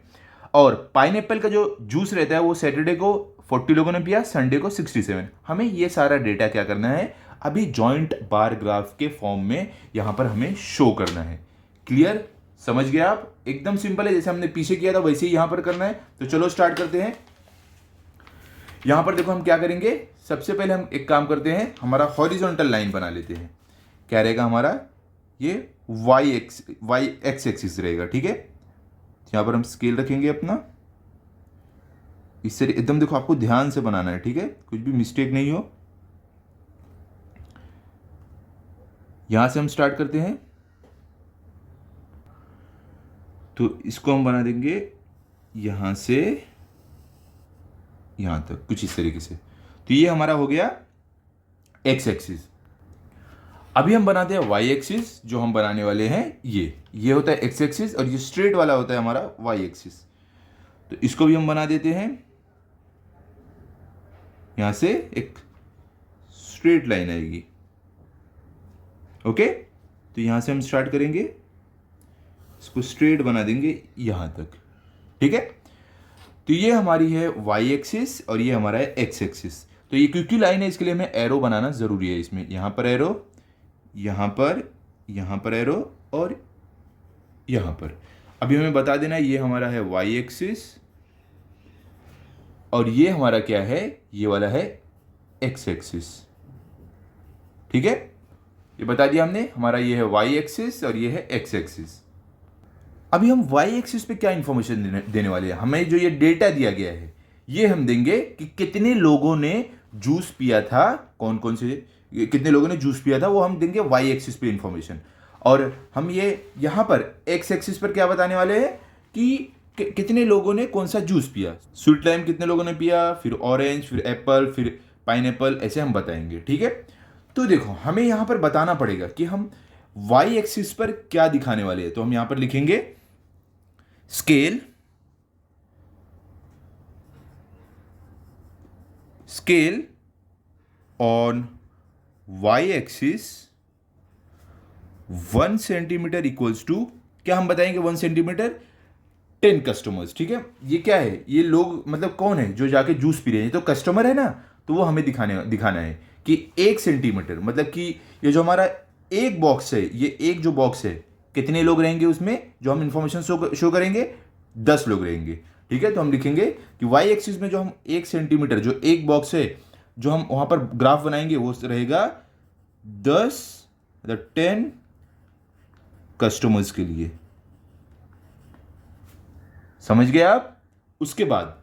और पाइन एप्पल का जो जूस रहता है वो सैटरडे को 40 लोगों ने पिया, संडे को 67। हमें ये सारा डेटा क्या करना है, अभी जॉइंट बार ग्राफ के फॉर्म में यहां पर हमें शो करना है। क्लियर, समझ गए आप, एकदम सिंपल है, जैसे हमने पीछे किया था वैसे ही यहां पर करना है। तो चलो स्टार्ट करते हैं। यहां पर देखो हम क्या करेंगे, सबसे पहले हम एक काम करते हैं, हमारा हॉरिजॉन्टल लाइन बना लेते हैं। क्या रहेगा हमारा, ये वाई एक्स एक्सिस रहेगा। ठीक है, यहां पर हम स्केल रखेंगे अपना, इससे एकदम देखो आपको ध्यान से बनाना है। ठीक है, कुछ भी मिस्टेक नहीं हो। यहां से हम स्टार्ट करते हैं, तो इसको हम बना देंगे यहां से यहां तक, कुछ इस तरीके से। तो ये हमारा हो गया एक्स एक्सिस। अभी हम बनाते हैं वाई एक्सिस, जो हम बनाने वाले हैं ये होता है एक्स एक्सिस और ये स्ट्रेट वाला होता है हमारा वाई एक्सिस। तो इसको भी हम बना देते हैं। यहां से एक स्ट्रेट लाइन आएगी। ओके, तो यहां से हम स्टार्ट करेंगे, इसको स्ट्रेट बना देंगे यहां तक। ठीक है, तो ये हमारी है वाई एक्सिस और ये हमारा है एक्स एक्सिस। तो ये क्योंकि लाइन है इसके लिए हमें एरो बनाना जरूरी है। इसमें यहां पर एरो, यहां पर एरो और यहां पर। अभी हमें बता देना ये हमारा है वाई एक्सिस और ये हमारा क्या है, ये वाला है एक्स एक्सिस। ठीक है, ये बता दिया हमने, हमारा ये है वाई एक्सिस और ये है एक्स एक्सिस। अभी हम वाई एक्सिस पे क्या इंफॉर्मेशन देने वाले हैं, हमें जो ये डेटा दिया गया है ये हम देंगे कि कितने लोगों ने जूस पिया था, कौन कौन से कितने लोगों ने जूस पिया था, वो हम देंगे वाई एक्सिस पे इंफॉर्मेशन। और हम ये यहां पर एक्स एक्सिस पर क्या बताने वाले हैं कि कितने लोगों ने कौन सा जूस पिया। स्वीट लाइम कितने लोगों ने पिया, फिर ऑरेंज, फिर एप्पल, फिर पाइनएप्पल, ऐसे हम बताएंगे। ठीक है, तो देखो हमें यहां पर बताना पड़ेगा कि हम वाई एक्सिस पर क्या दिखाने वाले हैं। तो हम यहां पर लिखेंगे scale on Y axis 1 centimetre equals to, क्या हम बताएंगे 1 सेंटीमीटर 10 कस्टमर्स। ठीक है, ये क्या है, ये लोग मतलब कौन है जो जाके जूस पी रहे हैं, तो कस्टमर है ना, तो वो हमें दिखाना है कि 1 सेंटीमीटर मतलब कि ये जो हमारा एक बॉक्स है, ये एक जो बॉक्स है कितने लोग रहेंगे उसमें, जो हम इंफॉर्मेशन शो करेंगे 10 लोग रहेंगे। ठीक है, तो हम लिखेंगे कि वाई एक्सिस में जो हम 1 सेंटीमीटर जो एक बॉक्स है, जो हम वहां पर ग्राफ बनाएंगे वो रहेगा 10 मतलब 10 कस्टमर्स के लिए। समझ गए आप। उसके बाद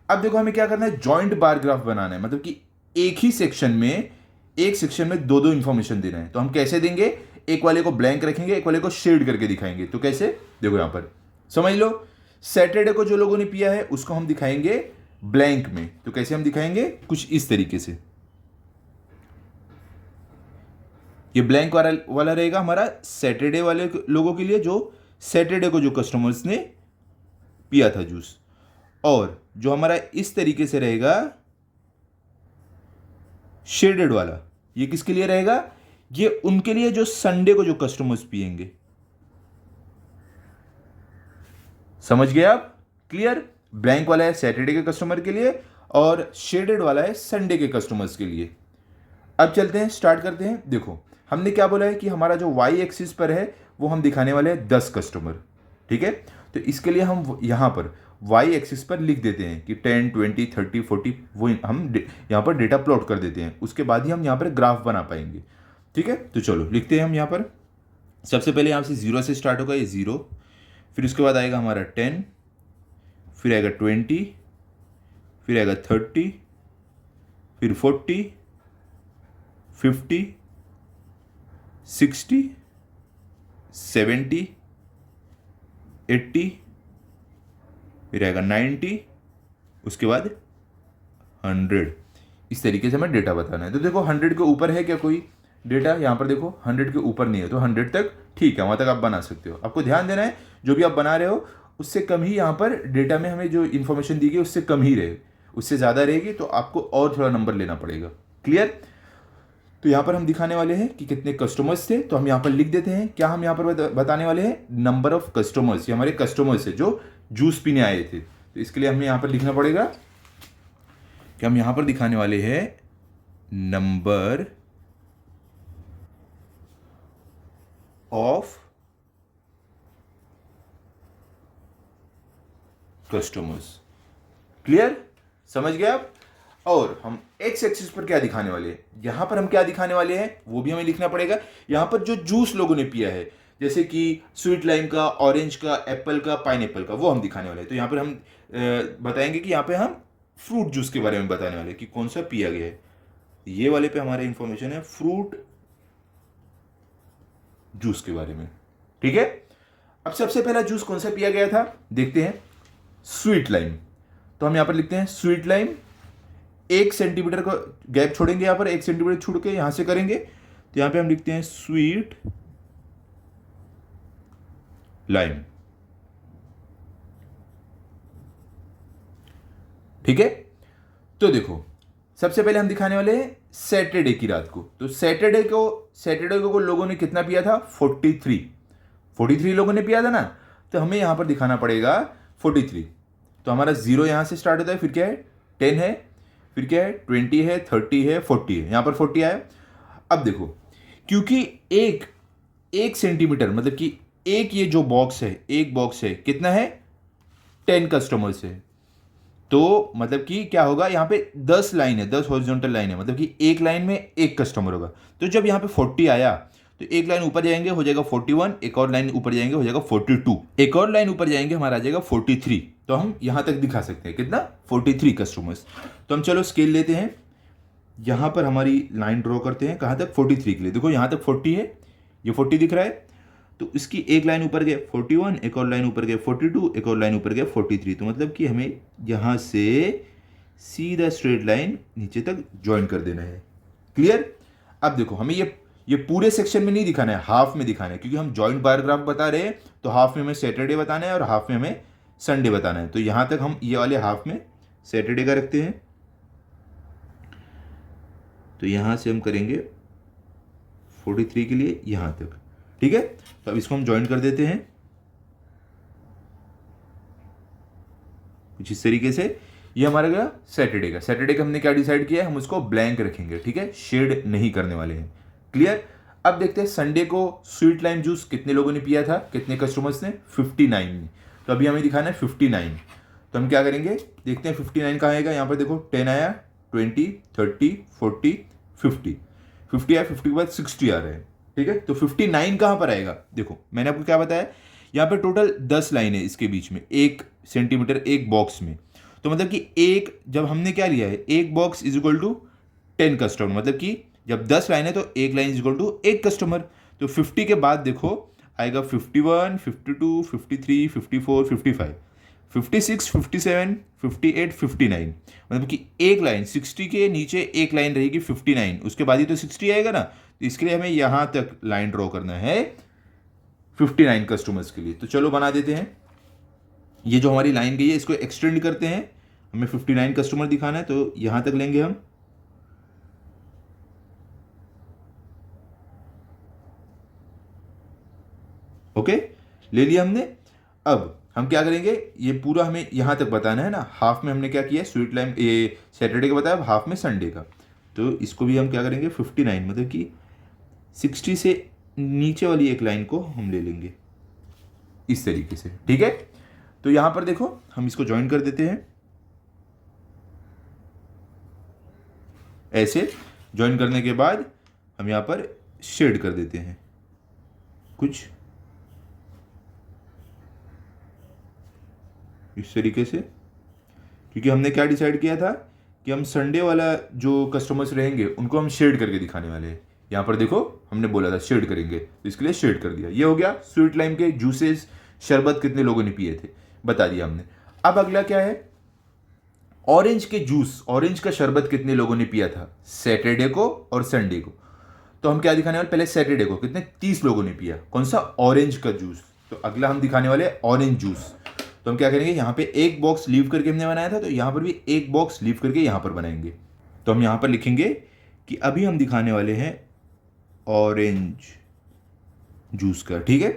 अब देखो हमें क्या करना है, जॉइंट बार ग्राफ बनाना है, मतलब कि एक ही सेक्शन में, एक सेक्शन में दो दो इंफॉर्मेशन देना है। तो हम कैसे देंगे, एक वाले को ब्लैंक रखेंगे, एक वाले को शेड करके दिखाएंगे। तो कैसे, देखो यहां पर समझ लो, सैटरडे को जो लोगों ने पिया है उसको हम दिखाएंगे ब्लैंक में। तो कैसे हम दिखाएंगे, कुछ इस तरीके से, ये ब्लैंक वाला रहेगा हमारा सैटरडे वाले लोगों के लिए, जो सैटरडे को जो कस्टमर्स ने पिया था जूस। और जो हमारा इस तरीके से रहेगा शेडेड वाला, ये किसके लिए रहेगा, ये उनके लिए जो संडे को जो कस्टमर्स पिएंगे। समझ गए आप, क्लियर। ब्लैंक वाला है सैटरडे के कस्टमर के लिए और शेडेड वाला है संडे के कस्टमर्स के लिए। अब चलते हैं, स्टार्ट करते हैं। देखो हमने क्या बोला है कि हमारा जो वाई एक्सिस पर है वो हम दिखाने वाले हैं 10 कस्टमर। ठीक है, तो इसके लिए हम यहां पर वाई एक्सिस पर लिख देते हैं कि 10, 20, 30, 40, वो हम यहां पर डेटा प्लॉट कर देते हैं। उसके बाद ही हम यहां पर ग्राफ बना पाएंगे। ठीक है, तो चलो लिखते हैं हम यहां पर। सबसे पहले यहां से 0 से स्टार्ट होगा, ये 0, फिर उसके बाद आएगा हमारा 10, फिर आएगा 20, फिर आएगा 30, फिर 40, 50, 60, 70, 80, फिर आएगा 90, उसके बाद 100। इस तरीके से हमें डेटा बताना है। तो देखो 100 के ऊपर है क्या कोई डेटा, यहाँ पर देखो 100 के ऊपर नहीं है, तो 100 तक ठीक है, वहाँ तक आप बना सकते हो। आपको ध्यान देना है जो भी आप बना रहे हो उससे कम ही यहाँ पर डेटा में हमें जो इन्फॉर्मेशन दी गई उससे कम ही रहे, उससे ज़्यादा रहेगी तो आपको और थोड़ा नंबर लेना पड़ेगा। क्लियर। तो यहाँ पर हम दिखाने वाले हैं कि कितने कस्टमर्स थे, तो हम यहाँ पर लिख देते हैं। क्या हम यहाँ पर बताने वाले हैं, नंबर ऑफ कस्टमर्स, ये हमारे कस्टमर्स है जो जूस पीने आए थे। तो इसके लिए हमें यहाँ पर लिखना पड़ेगा कि हम यहाँ पर दिखाने वाले हैं नंबर ऑफ कस्टमर्स। क्लियर, समझ गए आप। और हम एक्स एक्सिस पर क्या दिखाने वाले हैं, यहां पर हम क्या दिखाने वाले हैं वो भी हमें लिखना पड़ेगा। यहां पर जो जूस लोगों ने पिया है, जैसे कि स्वीट लाइम का, ऑरेंज का, एप्पल का, पाइनएप्पल का, वो हम दिखाने वाले हैं। तो यहां पर हम बताएंगे कि यहां पे हम फ्रूट जूस के बारे में बताने वाले हैं कि कौन सा पिया गया है। ये वाले पे हमारा इंफॉर्मेशन है फ्रूट जूस के बारे में। ठीक है, अब सबसे पहला जूस कौन सा पिया गया था देखते हैं, स्वीट लाइम। तो हम यहां पर लिखते हैं स्वीट लाइम, 1 सेंटीमीटर का गैप छोड़ेंगे, यहां पर 1 सेंटीमीटर छोड़ के यहां से करेंगे तो यहाँ पे हम लिखते हैं स्वीट लाइम। ठीक है, तो देखो सबसे पहले हम दिखाने वाले हैं सैटरडे की रात को। तो सैटरडे को लोगों ने कितना पिया था? 43 लोगों ने पिया था ना, तो हमें यहां पर दिखाना पड़ेगा 43। तो हमारा 0 यहां से स्टार्ट होता है, फिर क्या है 10 है, फिर क्या है 20 है, 30 है, 40 है, यहां पर 40 आया। अब देखो क्योंकि एक सेंटीमीटर मतलब कि एक ये जो बॉक्स है, एक बॉक्स है कितना है 10 कस्टमर्स है, तो मतलब कि क्या होगा यहाँ पे 10 लाइन है, 10 हॉरिजॉन्टल लाइन है, मतलब कि एक लाइन में एक कस्टमर होगा। तो जब यहाँ पे 40 आया तो एक लाइन ऊपर जाएंगे हो जाएगा 41, एक और लाइन ऊपर जाएंगे हो जाएगा 42, एक और लाइन ऊपर जाएंगे हमारा आ जाएगा 43। तो हम यहाँ तक दिखा सकते हैं कितना 43 कस्टमर्स। तो हम चलो स्केल लेते हैं, यहाँ पर हमारी लाइन ड्रॉ करते हैं कहाँ तक 43 के लिए। देखो यहाँ तक 40 है, ये 40 दिख रहा है, तो इसकी एक लाइन ऊपर गए 41, एक और लाइन ऊपर गए 42, एक और लाइन ऊपर गए 43। तो मतलब कि हमें यहाँ से सीधा स्ट्रेट लाइन नीचे तक ज्वाइन कर देना है। क्लियर? अब देखो हमें ये पूरे सेक्शन में नहीं दिखाना है, हाफ में दिखाना है, क्योंकि हम जॉइंट बार ग्राफ बता रहे हैं। तो हाफ में हमें सैटरडे बताना है और हाफ में हमें संडे बताना है। तो यहाँ तक हम ये वाले हाफ में सैटरडे का रखते हैं, तो यहाँ से हम करेंगे 43 के लिए यहाँ तक। ठीक है, तो अब इसको हम ज्वाइन कर देते हैं कुछ इस तरीके से। ये हमारा गया सैटरडे का। सैटरडे का हमने क्या डिसाइड किया है, हम उसको ब्लैंक रखेंगे। ठीक है, शेड नहीं करने वाले हैं। क्लियर? अब देखते हैं संडे को स्वीट लाइम जूस कितने लोगों ने पिया था, कितने कस्टमर्स ने? 59 ने। तो अभी हमें दिखाना है 59। तो हम क्या करेंगे, देखते हैं 59 कहाँ आएगा। यहाँ पर देखो 10 आया, 20, 30, 40, 50 आया, 50 के बाद 60 आ रहा है। ठीक है, तो 59 कहाँ पर आएगा? देखो मैंने आपको क्या बताया, यहाँ पे टोटल 10 लाइन है इसके बीच में, 1 सेंटीमीटर एक बॉक्स में। तो मतलब कि एक, जब हमने क्या लिया है, एक box is equal to 10 customer, मतलब कि जब 10 लाइन है तो एक लाइन इज इक्वल टू एक कस्टमर। तो 50 के बाद देखो आएगा 51, 52, 53, 54, 55, 56, 57, 58, 59। मतलब कि एक लाइन 60 के नीचे एक लाइन रहेगी 59, उसके बाद ही तो 60 आएगा ना। तो इसके लिए हमें यहां तक लाइन ड्रॉ करना है 59 कस्टमर्स के लिए। तो चलो बना देते हैं। ये जो हमारी लाइन गई है इसको एक्सटेंड करते हैं, हमें 59 कस्टमर दिखाना है, तो यहां तक लेंगे हम। ओके, ले लिया हमने। अब हम क्या करेंगे, ये पूरा हमें यहां तक बताना है ना। हाफ में हमने क्या किया, स्वीट लाइम ये सैटरडे का बताया, अब हाफ में संडे का। तो इसको भी हम क्या करेंगे 59, मतलब कि 60 से नीचे वाली एक लाइन को हम ले लेंगे इस तरीके से। ठीक है, तो यहां पर देखो हम इसको ज्वाइन कर देते हैं। ऐसे ज्वाइन करने के बाद हम यहां पर शेड कर देते हैं कुछ इस तरीके से, क्योंकि हमने क्या डिसाइड किया था कि हम संडे वाला जो कस्टमर्स रहेंगे उनको हम शेड करके दिखाने वाले हैं। यहाँ पर देखो हमने बोला था शेड करेंगे, तो इसके लिए शेड कर दिया। ये हो गया स्वीट लाइम के जूसेस, शरबत कितने लोगों ने पिए थे बता दिया हमने। अब अगला क्या है, ऑरेंज के जूस, ऑरेंज का शरबत कितने लोगों ने पिया था सैटरडे को और संडे को। तो हम क्या दिखाने वाले, पहले सैटरडे को कितने 30 लोगों ने पिया, कौन सा, ऑरेंज का जूस। तो अगला हम दिखाने वाले ऑरेंज जूस। तो हम क्या करेंगे, यहाँ पे एक बॉक्स लीव करके हमने बनाया था, तो यहाँ पर भी एक बॉक्स लीव करके यहाँ पर बनाएंगे। तो हम यहाँ पर लिखेंगे कि अभी हम दिखाने वाले हैं ऑरेंज जूस का। ठीक है,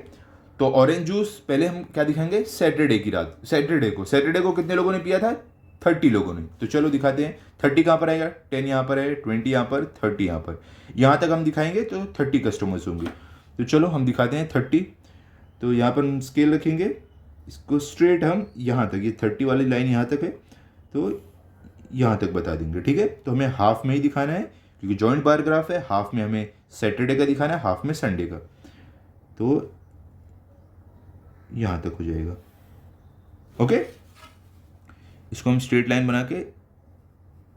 तो ऑरेंज जूस पहले हम क्या दिखाएंगे, सैटरडे की रात, सैटरडे को कितने लोगों ने पिया था, 30 लोगों ने। तो चलो दिखाते हैं। 30 कहाँ पर आएगा, 10 यहाँ पर है, 20 यहाँ पर, 30 यहाँ पर, यहाँ तक हम दिखाएंगे तो 30 कस्टमर्स होंगे। तो चलो हम दिखाते हैं 30। तो यहाँ पर हम स्केल रखेंगे, इसको स्ट्रेट हम यहाँ तक, ये 30 वाली लाइन यहाँ तक है तो यहाँ तक बता देंगे। ठीक है, तो हमें हाफ में ही दिखाना है क्योंकि जॉइंट बार ग्राफ है। हाफ में हमें सैटरडे का दिखाना है, हाफ में संडे का। तो यहाँ तक हो जाएगा। ओके, इसको हम स्ट्रेट लाइन बना के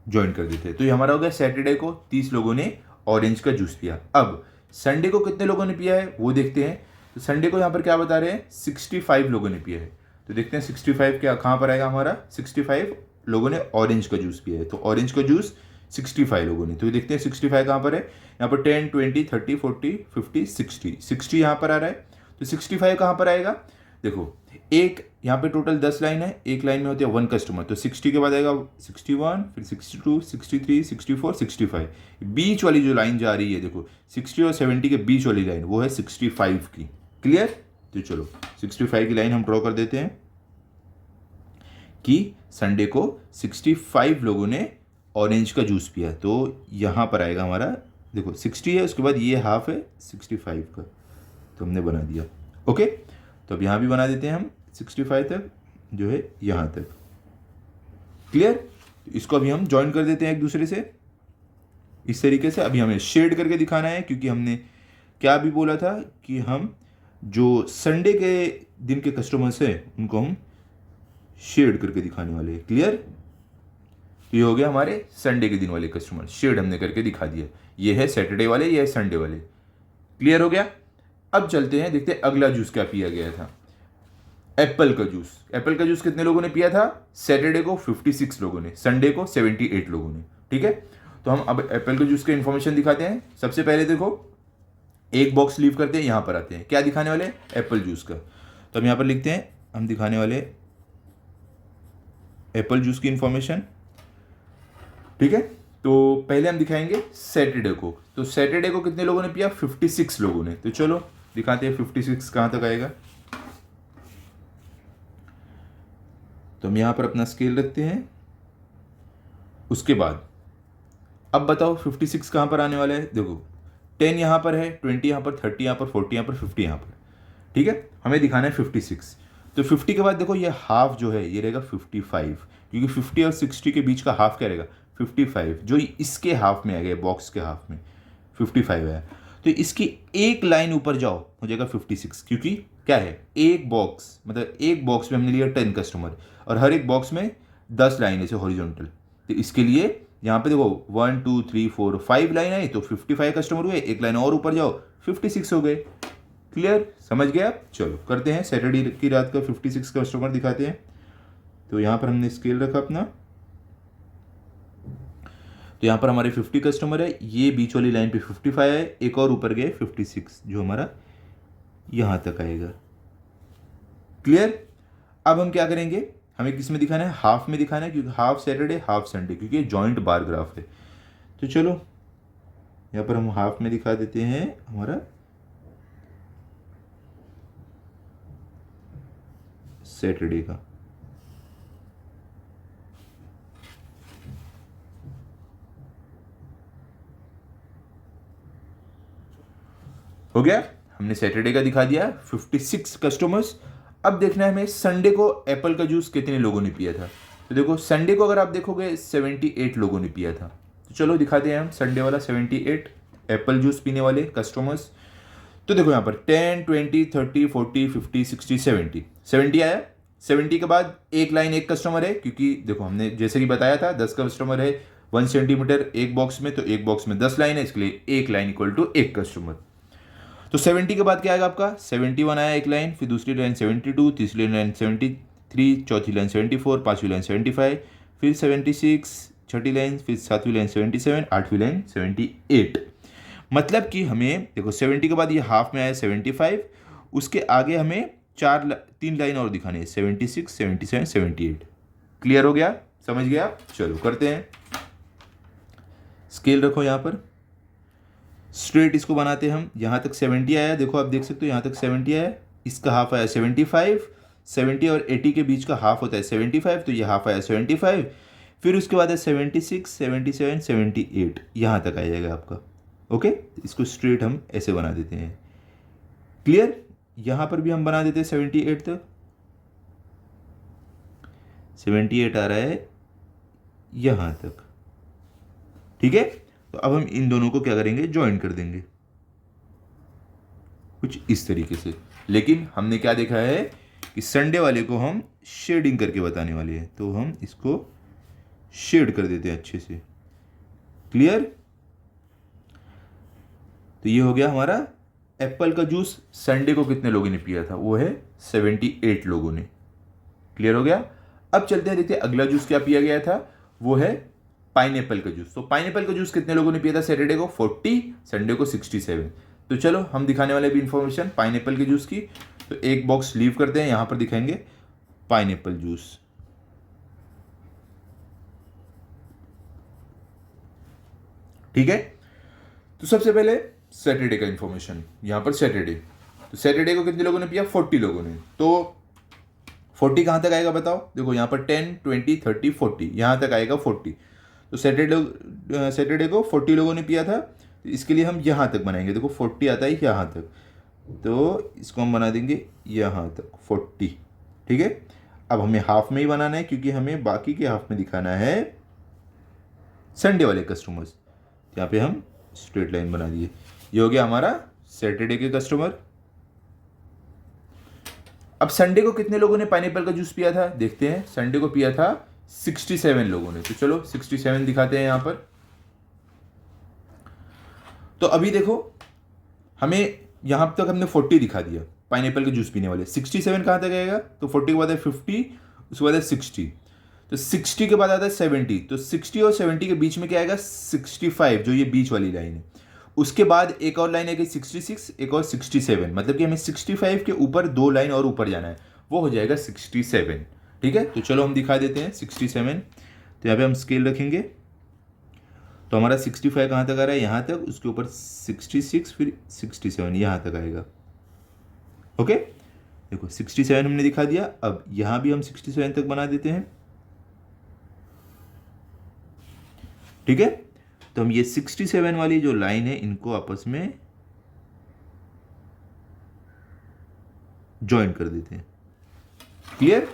ज्वाइन कर देते हैं। तो ये हमारा हो गया सैटरडे को 30 लोगों ने ऑरेंज का जूस पिया। अब संडे को कितने लोगों ने पिया है वो देखते हैं। तो संडे को यहाँ पर क्या बता रहे हैं, 65 लोगों ने पिया है। तो देखते हैं 65 क्या कहाँ पर आएगा हमारा, 65 लोगों ने ऑरेंज का जूस पिया है। तो ऑरेंज का जूस 65 लोगों ने। तो ये देखते हैं 65 कहाँ पर है, यहाँ पर 10, 20, 30, 40, 50, 60 यहाँ पर आ रहा है। तो 65 कहाँ पर आएगा, देखो एक यहाँ पे टोटल 10 लाइन है, एक लाइन में होती है 1 कस्टमर, तो 60 के बाद आएगा 61, फिर 62, 63, 64, 65। बीच वाली जो लाइन जा रही है देखो 60 और 70 के बीच वाली लाइन वो है 65 की। क्लियर, तो चलो 65 की लाइन हम ड्रॉ कर देते हैं कि संडे को 65 लोगों ने ऑरेंज का जूस पिया। तो यहाँ पर आएगा हमारा, देखो 60 है, उसके बाद ये हाफ है 65 का, तो हमने बना दिया। ओके, तो अब यहाँ भी बना देते हैं हम 65 तक, जो है यहाँ तक। क्लियर, इसको अभी हम ज्वाइन कर देते हैं एक दूसरे से इस तरीके से। अभी हमें शेड करके दिखाना है, क्योंकि हमने क्या भी बोला था कि हम जो संडे के दिन के कस्टमर्स हैं उनको हम शेड करके दिखाने वाले हैं। क्लियर, ये हो गया हमारे संडे के दिन वाले कस्टमर, शेड हमने करके दिखा दिया। ये है सैटरडे वाले, ये है संडे वाले। क्लियर हो गया। अब चलते हैं, देखते हैं अगला जूस क्या पिया गया था, एप्पल का जूस। एप्पल का जूस कितने लोगों ने पिया था, सैटरडे को 56 लोगों ने, संडे को 78 लोगों ने। ठीक है, तो हम अब एप्पल के जूस के इन्फॉर्मेशन दिखाते हैं। सबसे पहले देखो एक बॉक्स लीव करते हैं, यहाँ पर आते हैं, क्या दिखाने वाले, एप्पल जूस का। तो हम यहाँ पर लिखते हैं, हम दिखाने वाले एप्पल जूस की इंफॉर्मेशन। ठीक है, तो पहले हम दिखाएंगे सैटरडे को। तो सैटरडे को कितने लोगों ने पिया, 56 लोगों ने। तो चलो दिखाते हैं 56 कहाँ तक आएगा। तो हम यहाँ पर अपना स्केल रखते हैं। उसके बाद अब बताओ 56 कहाँ पर आने वाला है, देखो 10 यहाँ पर है, 20 यहाँ पर, 30 यहाँ पर, 40 यहाँ पर, 50 यहाँ पर। ठीक है, हमें दिखाना है 56। तो 50 के बाद देखो ये हाफ जो है ये रहेगा 55, क्योंकि 50 और 60 के बीच का हाफ क्या रहेगा 55, जो इसके हाफ में आ गया, बॉक्स के हाफ में 55 है। तो इसकी एक लाइन ऊपर जाओ हो जाएगा 56, क्योंकि क्या है एक बॉक्स, मतलब एक बॉक्स में हमने लिया 10 कस्टमर और हर एक बॉक्स में 10 लाइन ऐसे हॉरिजॉन्टल। तो इसके लिए यहाँ पे देखो 1 2 3 4 5 लाइन आई, तो 55 कस्टमर हुए, एक लाइन और ऊपर जाओ 56 हो गए। क्लियर, समझ गए आप। चलो करते हैं, सैटरडे की रात का 56 कस्टमर दिखाते हैं। तो यहाँ पर हमने स्केल रखा अपना, तो यहाँ पर हमारे 50 कस्टमर है, ये बीच वाली लाइन पे 55 है, एक और ऊपर गए 56, जो हमारा यहाँ तक आएगा। क्लियर, अब हम क्या करेंगे, हमें किस में दिखाना है, हाफ में दिखाना है, क्योंकि हाफ सैटरडे हाफ संडे, क्योंकि ये जॉइंट बार ग्राफ है। तो चलो यहाँ पर हम हाफ में दिखा देते हैं हमारा सैटरडे का। हो गया, हमने सैटरडे का दिखा दिया 56 कस्टमर्स। अब देखना है हमें संडे को एप्पल का जूस कितने लोगों ने पिया था। तो देखो संडे को अगर आप देखोगे 78 लोगों ने पिया था। तो चलो दिखाते हैं हम संडे वाला 78 एप्पल जूस पीने वाले कस्टमर्स। तो देखो यहाँ पर 10, 20, 30, 40, 50, 60, 70 आया। 70 के बाद एक लाइन एक कस्टमर है, क्योंकि देखो हमने जैसे कि बताया था 10 कस्टमर है 1 सेंटीमीटर एक बॉक्स में, तो एक बॉक्स में 10 लाइन है, इसके लिए एक लाइन इक्वल टू एक कस्टमर। तो 70 के बाद क्या आएगा आपका 71 आया एक लाइन, फिर दूसरी लाइन 72, तीसरी लाइन 73, चौथी लाइन 74, पांचवी लाइन 75, फिर 76, छठी लाइन, फिर सातवीं लाइन 77, आठवीं लाइन 78। मतलब कि हमें देखो 70 के बाद ये हाफ में आया 75, उसके आगे हमें 3 लाइन और दिखाने हैं 76, 77, 78। क्लियर हो गया, समझ गया। चलो करते हैं, स्केल रखो यहाँ पर, स्ट्रेट इसको बनाते हैं हम। यहाँ तक 70 आया, देखो आप देख सकते हो यहाँ तक 70 आया, इसका हाफ आया 75, 70 और 80 के बीच का हाफ होता है 75, तो ये हाफ आया 75, फिर उसके बाद है 76, 77, 78, यहाँ तक आ जाएगा आपका। ओके, इसको स्ट्रेट हम ऐसे बना देते हैं। क्लियर, यहाँ पर भी हम बना देते हैं 78 तक, 78 आ रहा है यहाँ तक। ठीक है, तो अब हम इन दोनों को क्या करेंगे, ज्वाइन कर देंगे कुछ इस तरीके से। लेकिन हमने क्या देखा है कि संडे वाले को हम शेडिंग करके बताने वाले हैं, तो हम इसको शेड कर देते हैं अच्छे से। क्लियर, तो ये हो गया हमारा एप्पल का जूस संडे को कितने लोगों ने पिया था, वो है 78 लोगों ने। क्लियर हो गया। अब चलते हैं, देखते हैं अगला जूस क्या पिया गया था, वो है पाइनएप्पल का जूस। तो पाइनएप्पल का जूस कितने लोगों ने पिया था सैटरडे को? 40, संडे को 67। तो चलो हम दिखाने वाले भी इंफॉर्मेशन पाइनएप्पल के जूस की। तो एक बॉक्स लीव करते हैं, यहां पर दिखाएंगे पाइनएप्पल जूस। ठीक है, तो सबसे पहले सैटरडे का इंफॉर्मेशन, यहां पर सैटरडे। तो सैटरडे को कितने लोगों ने पिया? 40 लोगों ने। तो 40 कहां तक आएगा बताओ? देखो यहां पर 10, 20, 30, 40, यहां तक आएगा 40। तो सैटरडे को 40 लोगों ने पिया था, तो इसके लिए हम यहाँ तक बनाएंगे। देखो 40 आता है यहाँ तक, तो इसको हम बना देंगे यहाँ तक 40। ठीक है, अब हमें हाफ में ही बनाना है क्योंकि हमें बाकी के हाफ में दिखाना है संडे वाले कस्टमर्स। यहाँ पे हम स्ट्रेट लाइन बना दिए। ये हो गया हमारा सैटरडे के कस्टमर। अब संडे को कितने लोगों ने पाइनएप्पल का जूस पिया था देखते हैं। संडे को पिया था 67 लोगों ने। तो चलो 67 दिखाते हैं यहां पर। तो अभी देखो हमें यहां तक हमने 40 दिखा दिया पाइनएप्पल का जूस पीने वाले। 67 कहां तक आएगा? तो 40 के बाद है 50, उसके बाद है 60, तो 60 के बाद आता है 70। तो 60 और 70 के बीच में क्या आएगा? 65, जो ये बीच वाली लाइन है। उसके बाद एक और लाइन है कि 66, एक और 67, मतलब कि हमें 65 के ऊपर 2 लाइन और ऊपर जाना है, वो हो जाएगा 67। ठीक है, तो चलो हम दिखा देते हैं 67। तो यहाँ पे हम स्केल रखेंगे, तो हमारा 65 कहाँ तक आ रहा है? यहाँ तक, उसके ऊपर 66, फिर 67 यहाँ तक आएगा। ओके, देखो 67 हमने दिखा दिया। अब यहाँ भी हम 67 तक बना देते हैं। ठीक है, तो हम ये 67 वाली जो लाइन है इनको आपस में ज्वाइन कर देते हैं। क्लियर?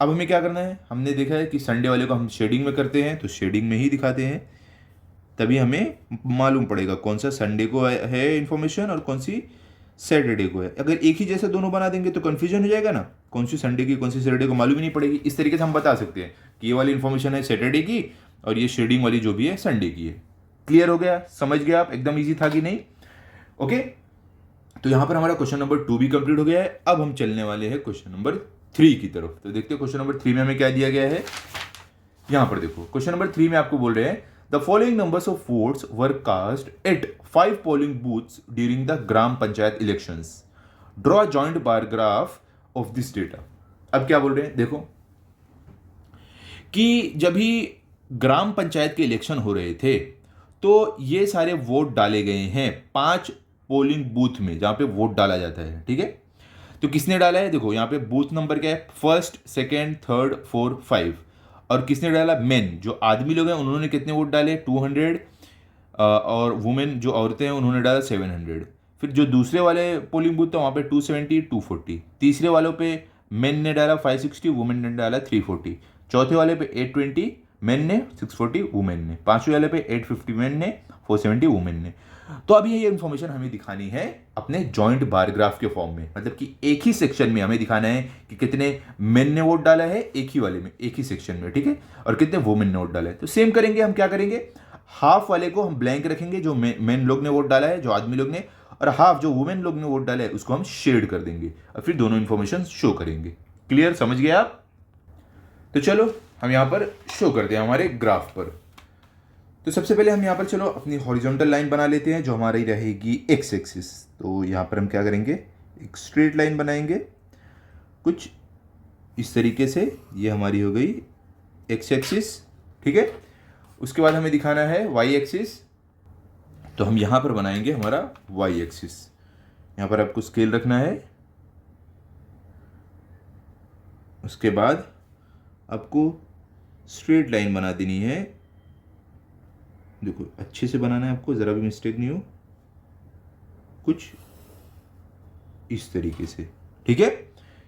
अब हमें क्या करना है? हमने देखा है कि संडे वाले को हम शेडिंग में करते हैं, तो शेडिंग में ही दिखाते हैं, तभी हमें मालूम पड़ेगा कौन सा संडे को है इंफॉर्मेशन और कौन सी सैटरडे को है। अगर एक ही जैसे दोनों बना देंगे तो कंफ्यूजन हो जाएगा ना, कौन सी संडे की कौन सी सैटरडे को मालूम ही नहीं पड़ेगी। इस तरीके से हम बता सकते हैं कि ये वाली इंफॉर्मेशन है सैटरडे की और ये शेडिंग वाली जो भी है संडे की है। क्लियर हो गया? समझ गया आप? एकदम ईजी था कि नहीं? ओके, तो यहां पर हमारा क्वेश्चन नंबर 2 भी कंप्लीट हो गया है। अब हम चलने वाले हैं क्वेश्चन नंबर 3 की तरफ। तो देखते हैं क्वेश्चन नंबर 3 में हमें क्या दिया गया है। यहां पर देखो क्वेश्चन नंबर 3 में आपको बोल रहे हैं the following numbers of votes were cast at 5 polling booths during the gram panchayat elections, draw joint bar graph of this data. अब क्या बोल रहे हैं देखो कि जब ही ग्राम पंचायत के इलेक्शन हो रहे थे तो ये सारे वोट डाले गए हैं 5 पोलिंग बूथ में जहां पे वोट डाला जाता है। ठीक है, तो किसने डाला है? देखो यहाँ पे बूथ नंबर क्या है? 1st, 2nd, 3rd, 4, 5। और किसने डाला? मेन, जो आदमी लोग हैं उन्होंने कितने वोट डाले? 200। और वुमेन जो औरतें हैं उन्होंने डाला 700। फिर जो दूसरे वाले पोलिंग बूथ था वहाँ पे 270, 240। तीसरे वालों पे मेन ने डाला 560, वुमेन ने डाला 340। चौथे वाले पे 820 मेन ने, 640 वुमेन ने। पांचवें वाले पे 850 मेन ने, 470 वुमेन ने। तो अभी ये इन्फॉर्मेशन हमें दिखानी है अपने जॉइंट बार ग्राफ के फॉर्म में, मतलब कि एक ही सेक्शन में हमें दिखाना है कि कितने मेन ने वोट डाला है एक ही वाले में, एक ही सेक्शन में। ठीक है, और कितने वुमेन ने वोट डाला है। तो सेम करेंगे, हम क्या करेंगे? हाफ वाले को हम ब्लैंक रखेंगे जो मेन लोग ने वोट डाला है, जो आदमी लोग ने, और हाफ जो वुमेन लोग ने वोट डाला है उसको हम शेड कर देंगे और फिर दोनों इंफॉर्मेशन शो करेंगे। क्लियर? समझ गए आप? तो चलो हम यहां पर शो करते हैं हमारे ग्राफ पर। तो सबसे पहले हम यहाँ पर चलो अपनी हॉरिजॉन्टल लाइन बना लेते हैं जो हमारी रहेगी एक्स एक्सिस। तो यहाँ पर हम क्या करेंगे? एक स्ट्रेट लाइन बनाएंगे कुछ इस तरीके से। ये हमारी हो गई एक्स एक्सिस। ठीक है, उसके बाद हमें दिखाना है वाई एक्सिस, तो हम यहाँ पर बनाएंगे हमारा वाई एक्सिस। यहाँ पर आपको स्केल रखना है। उसके बाद आपको स्ट्रेट लाइन बना देनी है। देखो अच्छे से बनाना है आपको, ज़रा भी मिस्टेक नहीं हो, कुछ इस तरीके से। ठीक है,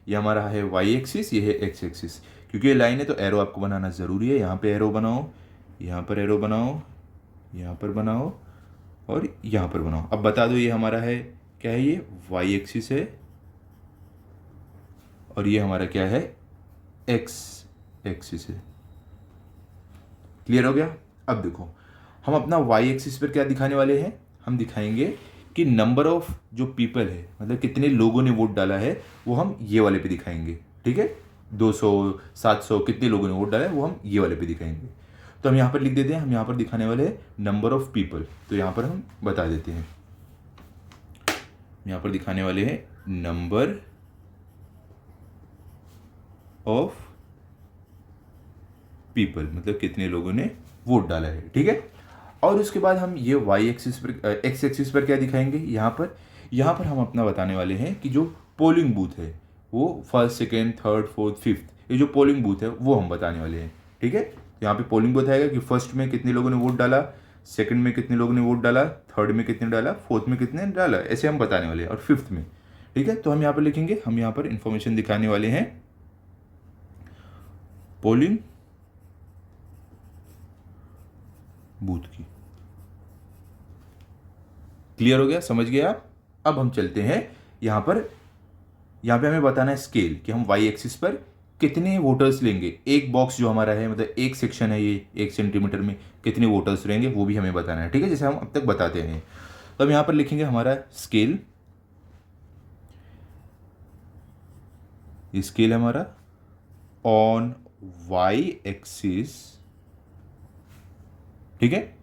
ये हमारा है वाई एक्सिस, ये है एक्स एक्सिस। क्योंकि ये लाइन है तो एरो आपको बनाना ज़रूरी है। यहाँ पे एरो बनाओ, यहाँ पर एरो बनाओ, यहाँ पर बनाओ और यहाँ पर बनाओ। अब बता दो ये हमारा है क्या है? ये वाई एक्सिस है और ये हमारा क्या है? एक्स एक्सिस है। क्लियर हो गया? अब देखो हम अपना वाई एक्सिस पर क्या दिखाने वाले हैं? हम दिखाएंगे कि नंबर ऑफ जो पीपल है, मतलब कितने लोगों ने वोट डाला है, वो हम ये वाले पे दिखाएंगे। ठीक है, 200, 700 कितने लोगों ने वोट डाला है वो हम ये वाले पे दिखाएंगे। तो हम यहाँ पर लिख देते हैं, हम यहाँ पर दिखाने वाले हैं नंबर ऑफ पीपल। तो यहाँ पर हम बता देते हैं, यहाँ पर दिखाने वाले हैं नंबर ऑफ पीपल, मतलब कितने लोगों ने वोट डाला है, ठीक है। और उसके बाद हम ये वाई एक्सिस पर, एक्स एक्सिस पर क्या दिखाएंगे, यहाँ पर हम अपना बताने वाले हैं कि जो पोलिंग बूथ है वो first, second, third, fourth, fifth, ये जो पोलिंग बूथ है वो हम बताने वाले हैं, ठीक है। यहाँ पे पोलिंग बूथ आएगा कि फर्स्ट में कितने लोगों ने वोट डाला, सेकंड में कितने लोगों ने वोट डाला, थर्ड में कितने डाला, फोर्थ में कितने डाला, ऐसे हम बताने वाले हैं, और फिफ्थ में, ठीक है। तो हम यहाँ पर लिखेंगे, हम यहाँ पर इंफॉर्मेशन दिखाने वाले हैं पोलिंग बूथ की। क्लियर हो गया, समझ गए आप। अब हम चलते हैं यहाँ पे हमें बताना है स्केल, कि हम वाई एक्सिस पर कितने वोटर्स लेंगे, एक बॉक्स जो हमारा है, मतलब एक सेक्शन है ये, 1 सेंटीमीटर में कितने वोटर्स रहेंगे वो भी हमें बताना है, ठीक है, जैसे हम अब तक बताते हैं। तो हम यहाँ पर लिखेंगे हमारा स्केल, स्केल हमारा ऑन वाई एक्सिस, ठीक है।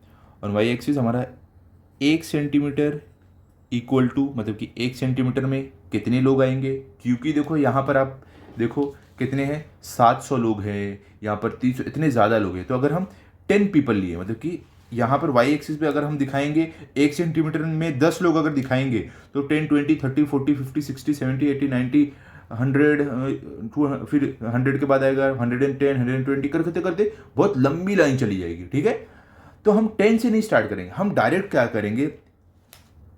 और वाई एक्सिस हमारा 1 सेंटीमीटर इक्वल टू, मतलब कि 1 सेंटीमीटर में कितने लोग आएंगे, क्योंकि देखो यहाँ पर आप देखो कितने हैं, 700 लोग हैं, यहाँ पर 300, इतने ज़्यादा लोग हैं। तो अगर हम 10 पीपल लिए, मतलब कि यहाँ पर वाई एक्सिस पे अगर हम दिखाएंगे 1 सेंटीमीटर में 10 लोग अगर दिखाएंगे, तो 10, 20, 30, 40, 50, 60, 70, 80, 90, 100, फिर 100 के बाद आएगा 110, 120, करते करते बहुत लंबी लाइन चली जाएगी, ठीक है। तो हम 10 से नहीं स्टार्ट करेंगे, हम डायरेक्ट क्या करेंगे,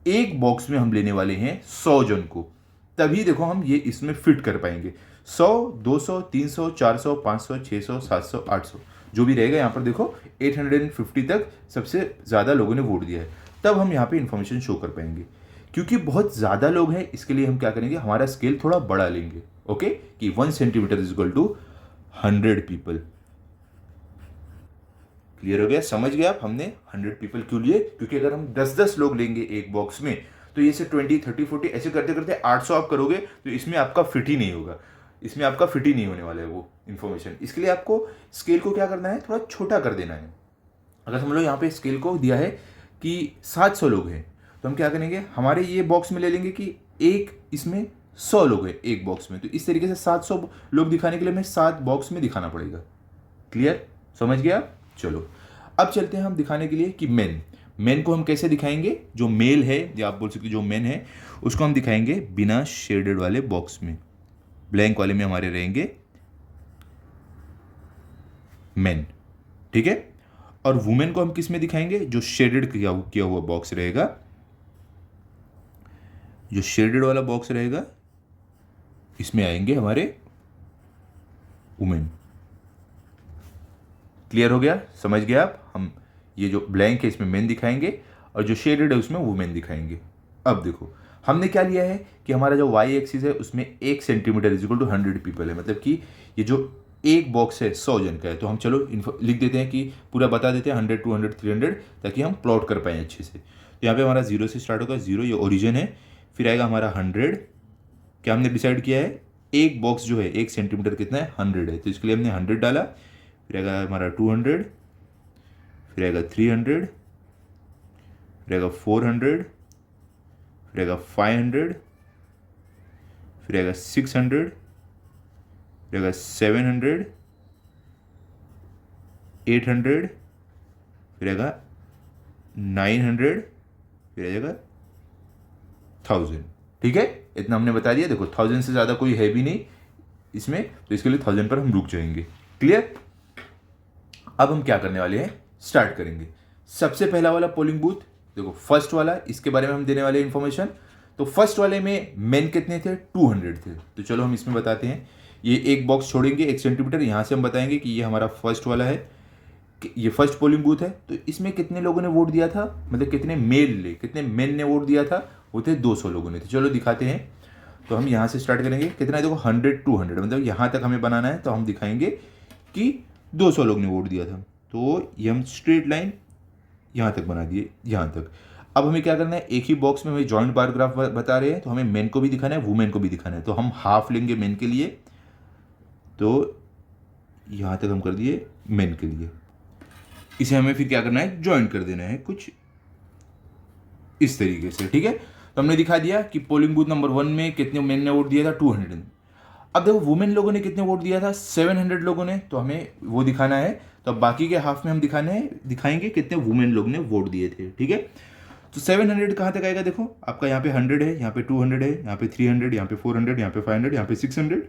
एक बॉक्स में हम लेने वाले हैं 100 जन को, तभी देखो हम ये इसमें फिट कर पाएंगे। 100, 200, 300, 400, 500, 600, 700, 800 जो भी रहेगा, यहाँ पर देखो 850 तक सबसे ज़्यादा लोगों ने वोट दिया है, तब हम यहाँ पे इंफॉर्मेशन शो कर पाएंगे। क्योंकि बहुत ज़्यादा लोग हैं, इसके लिए हम क्या करेंगे, हमारा स्केल थोड़ा बड़ा लेंगे, ओके, कि 1 centimetre is equal to 100 people. Clear हो गया, समझ गए आप, हमने 100 पीपल क्यों लिए, क्योंकि अगर हम 10-10 लोग लेंगे एक बॉक्स में, तो ये से 20, 30, 40 ऐसे करते करते 800 आप करोगे, तो इसमें आपका फिट ही नहीं होगा, इसमें आपका फिट ही नहीं होने वाला है वो इन्फॉर्मेशन। इसके लिए आपको स्केल को क्या करना है, थोड़ा छोटा कर देना है। अगर हम लोग यहाँ पे स्केल को दिया है कि 700 लोग हैं, तो हम क्या करेंगे, हमारे ये बॉक्स में ले लेंगे कि एक इसमें 100 लोग हैं एक बॉक्स में, तो इस तरीके से 700 लोग दिखाने के लिए हमें 7 बॉक्स में दिखाना पड़ेगा। क्लियर, समझ गया। चलो अब चलते हैं हम दिखाने के लिए कि मेन को हम कैसे दिखाएंगे, जो मेल है या आप बोल सकते जो मेन है उसको हम दिखाएंगे बिना शेडेड वाले बॉक्स में, ब्लैंक वाले में हमारे रहेंगे मेन, ठीक है। और वुमेन को हम किस में दिखाएंगे, जो शेडेड किया हुआ बॉक्स रहेगा, जो शेडेड वाला बॉक्स रहेगा इसमें आएंगे हमारे वुमेन। क्लियर हो गया, समझ गया आप। हम ये जो ब्लैंक है इसमें मेन दिखाएंगे और जो शेडेड है उसमें वुमेन दिखाएंगे। अब देखो हमने क्या लिया है कि हमारा जो वाई एक्सिस है उसमें 1 centimetre is equal to 100 people है, मतलब कि ये जो एक बॉक्स है 100 जन का है। तो हम चलो लिख देते हैं कि पूरा बता देते हैं 100, 200, 300, ताकि हम प्लॉट कर पाएँ अच्छे से। तो यहाँ पे हमारा 0 से स्टार्ट होगा, 0 ये ओरिजिन है, फिर आएगा हमारा 100। क्या हमने डिसाइड किया है, एक बॉक्स जो है 1 सेंटीमीटर कितना है, 100 है, तो इसके लिए हमने 100 डाला। फिर आएगा हमारा 200, फिर आएगा 300, फिर आएगा 400, फिर आएगा 500, फिर आएगा 600, फिर आएगा 700, 800, फिर आएगा 900, फिर आएगा 1000। ठीक है, इतना हमने बता दिया। देखो 1000 से ज़्यादा कोई है भी नहीं इसमें, तो इसके लिए 1000 पर हम रुक जाएंगे। क्लियर। अब हम क्या करने वाले हैं, स्टार्ट करेंगे। सबसे पहला वाला पोलिंग बूथ देखो, फर्स्ट वाला, इसके बारे में हम देने वाले इंफॉर्मेशन। तो फर्स्ट वाले में मेन कितने थे, 200 थे। तो चलो हम इसमें बताते हैं, ये एक बॉक्स छोड़ेंगे 1 सेंटीमीटर, यहाँ से हम बताएंगे कि ये हमारा फर्स्ट वाला है, ये फर्स्ट पोलिंग बूथ है। तो इसमें कितने लोगों ने वोट दिया था, मतलब कितने मेन ने वोट दिया था, वो थे 200 लोगों ने। तो चलो दिखाते हैं। तो हम यहाँ से स्टार्ट करेंगे, कितना है देखो 100, 200, मतलब यहाँ तक हमें बनाना है। तो हम दिखाएंगे कि 200 लोग ने वोट दिया था। तो ये हम स्ट्रेट लाइन यहाँ तक बना दिए, यहाँ तक। अब हमें क्या करना है, एक ही बॉक्स में हमें जॉइंट बार ग्राफ बता रहे हैं, तो हमें मेन को भी दिखाना है, वुमेन को भी दिखाना है। तो हम हाफ लेंगे मेन के लिए, तो यहाँ तक हम कर दिए मेन के लिए। इसे हमें फिर क्या करना है, ज्वाइन कर देना है कुछ इस तरीके से, ठीक है। तो हमने दिखा दिया कि पोलिंग बूथ नंबर 1 में कितने मेन ने वोट दिया था, 200। अब देखो वुमेन लोगों ने कितने वोट दिया था, 700 लोगों ने, तो हमें वो दिखाना है। तो अब बाकी के हाफ में हम दिखाएंगे कितने वुमेन लोग ने वोट दिए थे, ठीक है। तो 700 कहाँ तक आएगा, देखो आपका यहाँ पे 100 है, यहाँ पे 200 है, यहाँ पे 300, यहाँ पे 400, यहाँ पे 500, यहाँ पे 600,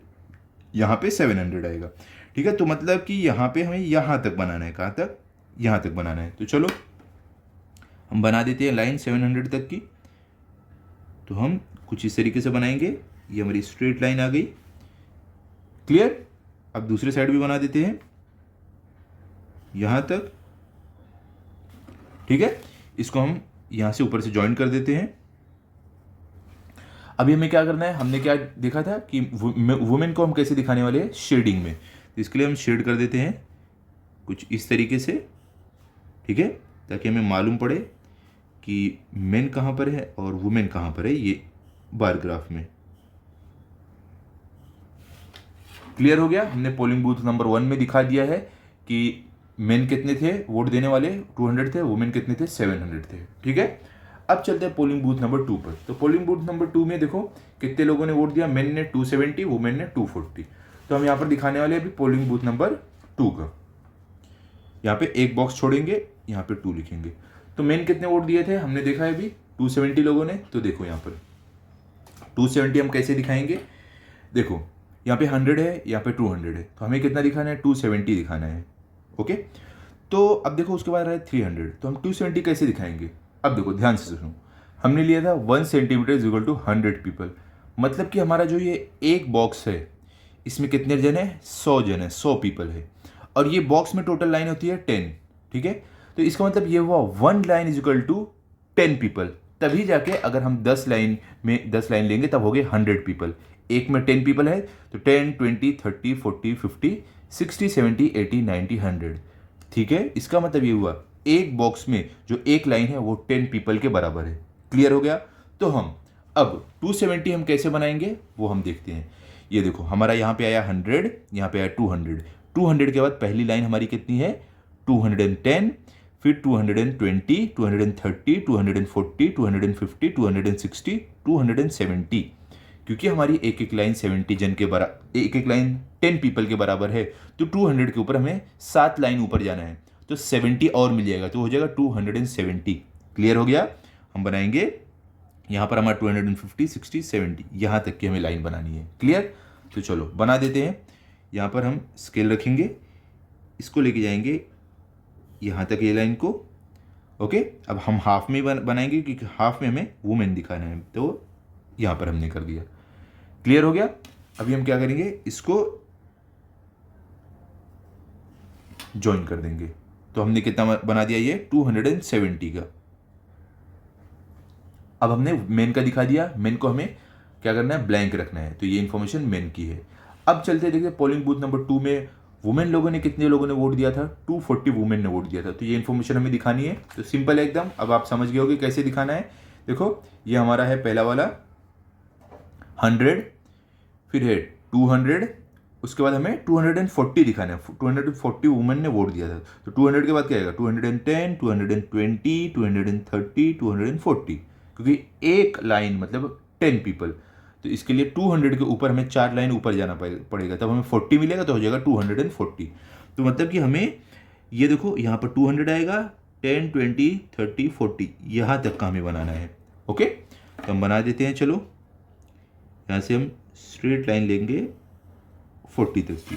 यहाँ पे 700 आएगा, ठीक है। तो मतलब कि यहाँ पे हमें यहाँ तक बनाना है, कहाँ तक, यहाँ तक बनाना है। तो चलो हम बना देते हैं लाइन 700 तक की। तो हम कुछ इस तरीके से बनाएंगे, ये हमारी स्ट्रेट लाइन आ गई, क्लियर। अब दूसरे साइड भी बना देते हैं यहां तक, ठीक है। इसको हम यहां से ऊपर से ज्वाइन कर देते हैं। अभी हमें क्या करना है, हमने क्या देखा था कि वुमेन को हम कैसे दिखाने वाले हैं, शेडिंग में। तो इसके लिए हम शेड कर देते हैं कुछ इस तरीके से, ठीक है, ताकि हमें मालूम पड़े कि मेन कहाँ पर है और वुमेन कहाँ पर है, ये बार ग्राफ में। क्लियर हो गया। हमने पोलिंग बूथ नंबर 1 में दिखा दिया है कि मेन कितने थे वोट देने वाले, 200 थे, वुमेन कितने थे, 700 थे, ठीक है। अब चलते हैं पोलिंग बूथ नंबर 2 पर। तो पोलिंग बूथ नंबर 2 में देखो कितने लोगों ने वोट दिया, मेन ने 270, वुमेन ने 240। तो हम यहाँ पर दिखाने वाले अभी पोलिंग बूथ नंबर 2 का। यहाँ पे एक बॉक्स छोड़ेंगे, यहाँ पे 2 लिखेंगे। तो मेन कितने वोट दिए थे हमने देखा है अभी, 270 लोगों ने। तो देखो यहाँ पर 270 हम कैसे दिखाएंगे, देखो यहाँ पे 100 है, यहाँ पे 200 है, तो हमें कितना दिखाना है, 270 दिखाना है, ओके। तो अब देखो उसके बाद रहा है 300, तो हम 270 कैसे दिखाएंगे। अब देखो ध्यान से सुनो, हमने लिया था 1 centimetre is equal to 100 people. मतलब कि हमारा जो ये एक बॉक्स है इसमें कितने जन है, 100 जन है, 100 पीपल है। और ये बॉक्स में टोटल लाइन होती है 10, ठीक है। तो इसका मतलब ये हुआ 1 line is equal to 10 people. तभी जाके अगर हम 10 लाइन में 10 लाइन लेंगे तब हो गए 100 पीपल। एक में 10 पीपल है तो 10, 20, 30, 40, 50, 60, 70, 80, 90, 100, ठीक है। इसका मतलब ये हुआ एक बॉक्स में जो एक लाइन है वो 10 पीपल के बराबर है। क्लियर हो गया। तो हम अब 270 हम कैसे बनाएंगे वो हम देखते हैं। ये देखो हमारा यहाँ पे आया 100, यहाँ पे आया 200। 200 के बाद पहली लाइन हमारी कितनी है, 210, फिर 220, 230, 240, 250, 260, 270। क्योंकि हमारी एक एक लाइन 70 जन के बराबर, एक एक लाइन 10 पीपल के बराबर है, तो 200 के ऊपर हमें 7 लाइन ऊपर जाना है, तो 70 और मिल जाएगा, तो हो जाएगा 270। क्लियर हो गया। हम बनाएंगे यहाँ पर हमारा 250, 60, 70 यहाँ तक की हमें लाइन बनानी है। क्लियर। तो चलो बना देते हैं। यहाँ पर हम स्केल रखेंगे, इसको लेके जाएंगे यहाँ तक ये लाइन को, ओके। अब हम हाफ में बनाएंगे क्योंकि हाफ में हमें वुमेन दिखाना है, तो यहाँ पर हमने कर दिया। क्लियर हो गया। अभी हम क्या करेंगे, इसको ज्वाइन कर देंगे। तो हमने कितना बना दिया, ये 270 का। अब हमने मेन का दिखा दिया, मेन को हमें क्या करना है, ब्लैंक रखना है, तो ये इन्फॉर्मेशन मेन की है। अब चलते देखते पोलिंग बूथ नंबर 2 में वुमेन लोगों ने कितने लोगों ने वोट दिया था, 240 वुमेन ने वोट दिया था, तो ये इन्फॉर्मेशन हमें दिखानी है। तो सिंपल है एकदम, अब आप समझ गए होगे कैसे दिखाना है। देखो ये हमारा है पहला वाला 100, फिर है 200, उसके बाद हमें 240 दिखाना है, 240 वुमेन ने वोट दिया था। तो 200 के बाद क्या आएगा, 210, 220, 230, 240, क्योंकि एक लाइन मतलब 10 पीपल, तो इसके लिए 200 के ऊपर हमें 4 लाइन ऊपर जाना पड़ेगा, तब हमें 40 मिलेगा, तो हो जाएगा 240। तो मतलब कि हमें ये देखो यहाँ पर 200 आएगा, 10, 20, 30, 40 यहाँ तक का हमें बनाना है, ओके। तो हम बना देते हैं। चलो यहाँ से हम स्ट्रेट लाइन लेंगे 40 तक की,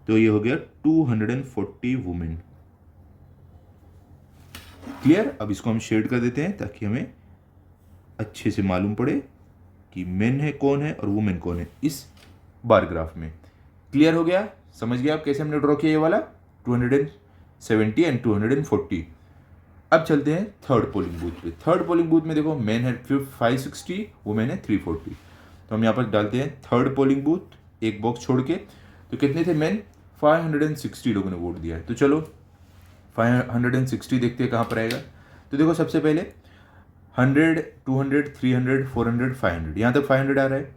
तो ये हो गया 240 वुमेन। क्लियर। अब इसको हम शेड कर देते हैं ताकि हमें अच्छे से मालूम पड़े कि मेन है कौन है और वुमेन कौन है इस बार ग्राफ में। क्लियर हो गया। समझ गया आप कैसे हमने ड्रॉ किया ये वाला 270 एंड 240। अब चलते हैं थर्ड पोलिंग बूथ पे। थर्ड पोलिंग बूथ में देखो मेन है 560, वुमेन है 340। तो हम यहाँ पर डालते हैं थर्ड पोलिंग बूथ, एक बॉक्स छोड़ के। तो कितने थे मेन, 560 लोगों ने वोट दिया है। तो चलो 560 देखते हैं कहाँ पर आएगा। तो देखो सबसे पहले 100, 200, 300, 400, 500, यहाँ तक 500 आ रहा है।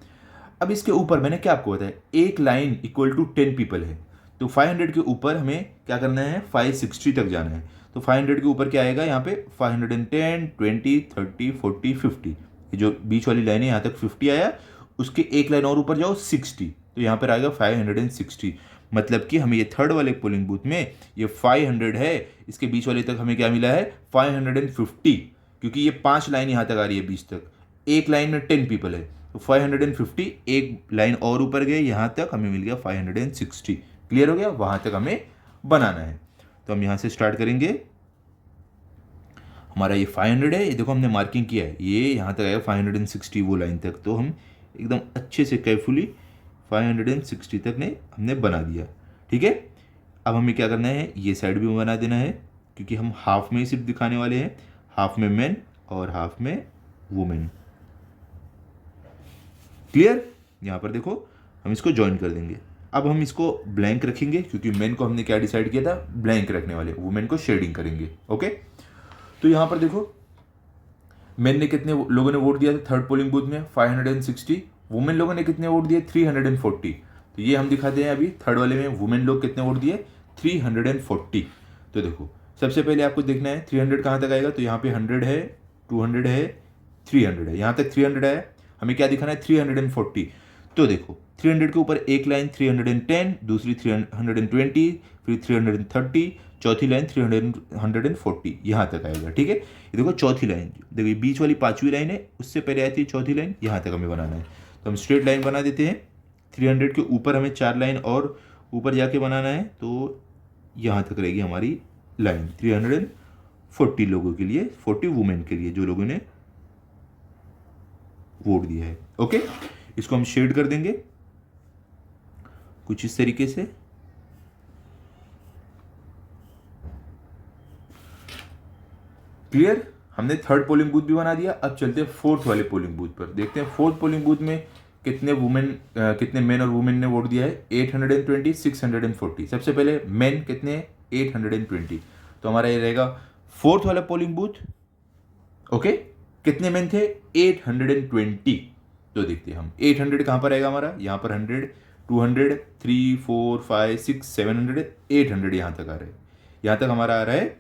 अब इसके ऊपर मैंने क्या आपको बताया, एक लाइन इक्वल टू 10 पीपल है, तो 500 के ऊपर हमें क्या करना है, 560 तक जाना है। तो 500 के ऊपर क्या आएगा यहाँ पे, 510, 20, 30, 40, 50, ये जो बीच वाली लाइन है यहाँ तक 50 आया, उसके एक लाइन और ऊपर जाओ 60, तो यहाँ पर आएगा 560। मतलब कि हमें ये थर्ड वाले पोलिंग बूथ में ये 500 है, इसके बीच वाले तक हमें क्या मिला है, 550, क्योंकि ये 5 लाइन यहाँ तक आ रही है बीच तक, एक लाइन में 10 पीपल है, तो 550, एक लाइन और ऊपर गए यहाँ तक, हमें मिल गया 560। क्लियर हो गया, वहां तक हमें बनाना है। तो हम यहां से स्टार्ट करेंगे, हमारा ये 500 है, ये देखो हमने मार्किंग किया है, ये यहाँ तक आएगा 560 वो लाइन तक, तो हम एकदम अच्छे से केयरफुली 560 तक ने हमने बना दिया। ठीक है, अब हमें क्या करना है, ये साइड भी बना देना है, क्योंकि हम हाफ में ही सिर्फ दिखाने वाले हैं, हाफ में मेन और हाफ में वुमेन। क्लियर, यहाँ पर देखो हम इसको ज्वाइन कर देंगे। अब हम इसको ब्लैंक रखेंगे, क्योंकि मेन को हमने क्या डिसाइड किया था, ब्लैंक रखने वाले, वुमेन को शेडिंग करेंगे। ओके, तो यहाँ पर देखो मेन ने कितने लोगों ने वोट दिया था थर्ड पोलिंग बूथ में, 560। वुमेन लोगों ने कितने वोट दिए, 340। तो ये हम दिखाते हैं अभी थर्ड वाले में वुमेन लोग कितने वोट दिए, 340। तो देखो सबसे पहले आपको देखना है 300 कहाँ तक आएगा, तो यहाँ पे 100 है, 200 है, 300 है, यहाँ तक 300 है, हमें क्या दिखाना है, 340। तो देखो 300 के ऊपर एक लाइन 310, दूसरी 320, फिर 330, चौथी लाइन 140, यहाँ तक आएगा। ठीक है, ये देखो चौथी लाइन, देखो ये बीच वाली पांचवी लाइन है, उससे पहले आई थी चौथी लाइन, यहाँ तक हमें बनाना है। तो हम स्ट्रेट लाइन बना देते हैं, 300 के ऊपर हमें 4 लाइन और ऊपर जाके बनाना है, तो यहाँ तक रहेगी हमारी लाइन 340 लोगों के लिए, 40 वुमेन के लिए जो लोगों ने वोट दिया है। ओके, इसको हम शेड कर देंगे कुछ इस तरीके से। क्लियर, हमने थर्ड पोलिंग बूथ भी बना दिया। अब चलते हैं फोर्थ वाले पोलिंग बूथ पर, देखते हैं फोर्थ पोलिंग बूथ में कितने कितने मेन और वुमेन ने वोट दिया है। 820, 640। सबसे पहले मेन कितने, 820, तो हमारा ये रहेगा फोर्थ वाला पोलिंग बूथ। ओके, कितने मेन थे, 820। तो देखते हैं हम 800 कहाँ पर आएगा हमारा, यहाँ पर 100, 200, 3, 4, 5, 6, 700, 800 यहाँ तक आ रहा है, यहाँ तक हमारा आ रहा है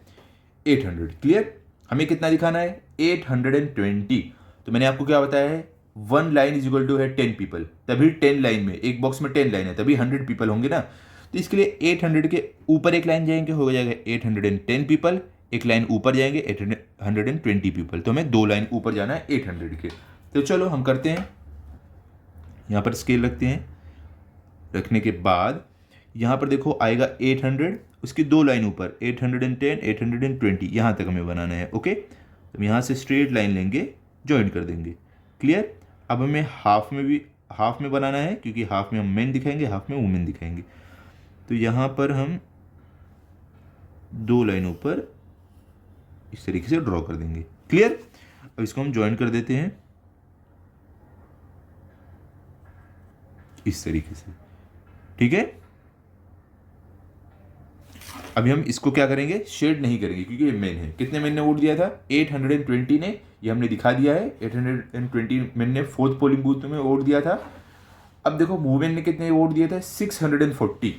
800। क्लियर, हमें कितना दिखाना है, 820। तो मैंने आपको क्या बताया है, 1 लाइन इज इक्वल टू है 10 पीपल, तभी 10 लाइन में, एक बॉक्स में 10 लाइन है, तभी 100 पीपल होंगे ना। तो इसके लिए 800 के ऊपर एक लाइन जाएंगे, हो जाएगा 810 पीपल, एक लाइन ऊपर जाएंगे 820 पीपल, तो हमें 2 लाइन ऊपर जाना है 800 के। तो चलो हम करते हैं, यहाँ पर स्केल रखते हैं, रखने के बाद यहाँ पर देखो आएगा 800, उसकी 2 लाइन ऊपर 810, 820, यहाँ तक हमें बनाना है। ओके, तो यहाँ से स्ट्रेट लाइन लेंगे, ज्वाइन कर देंगे। क्लियर, अब हमें हाफ में बनाना है, क्योंकि हाफ में हम मेन दिखाएंगे, हाफ में वुमेन दिखाएंगे। तो यहाँ पर हम 2 लाइन ऊपर इस तरीके से ड्रॉ कर देंगे। क्लियर, अब इसको हम ज्वाइन कर देते हैं इस तरीके से। ठीक है, अभी हम इसको क्या करेंगे, शेड नहीं करेंगे, क्योंकि ये मेन है। कितने मेन ने वोट दिया था, 820 ने, ये हमने दिखा दिया है, 820 मेन ने फोर्थ पोलिंग बूथ में वोट दिया था। अब देखो वुमेन ने कितने वोट दिए थे, 640,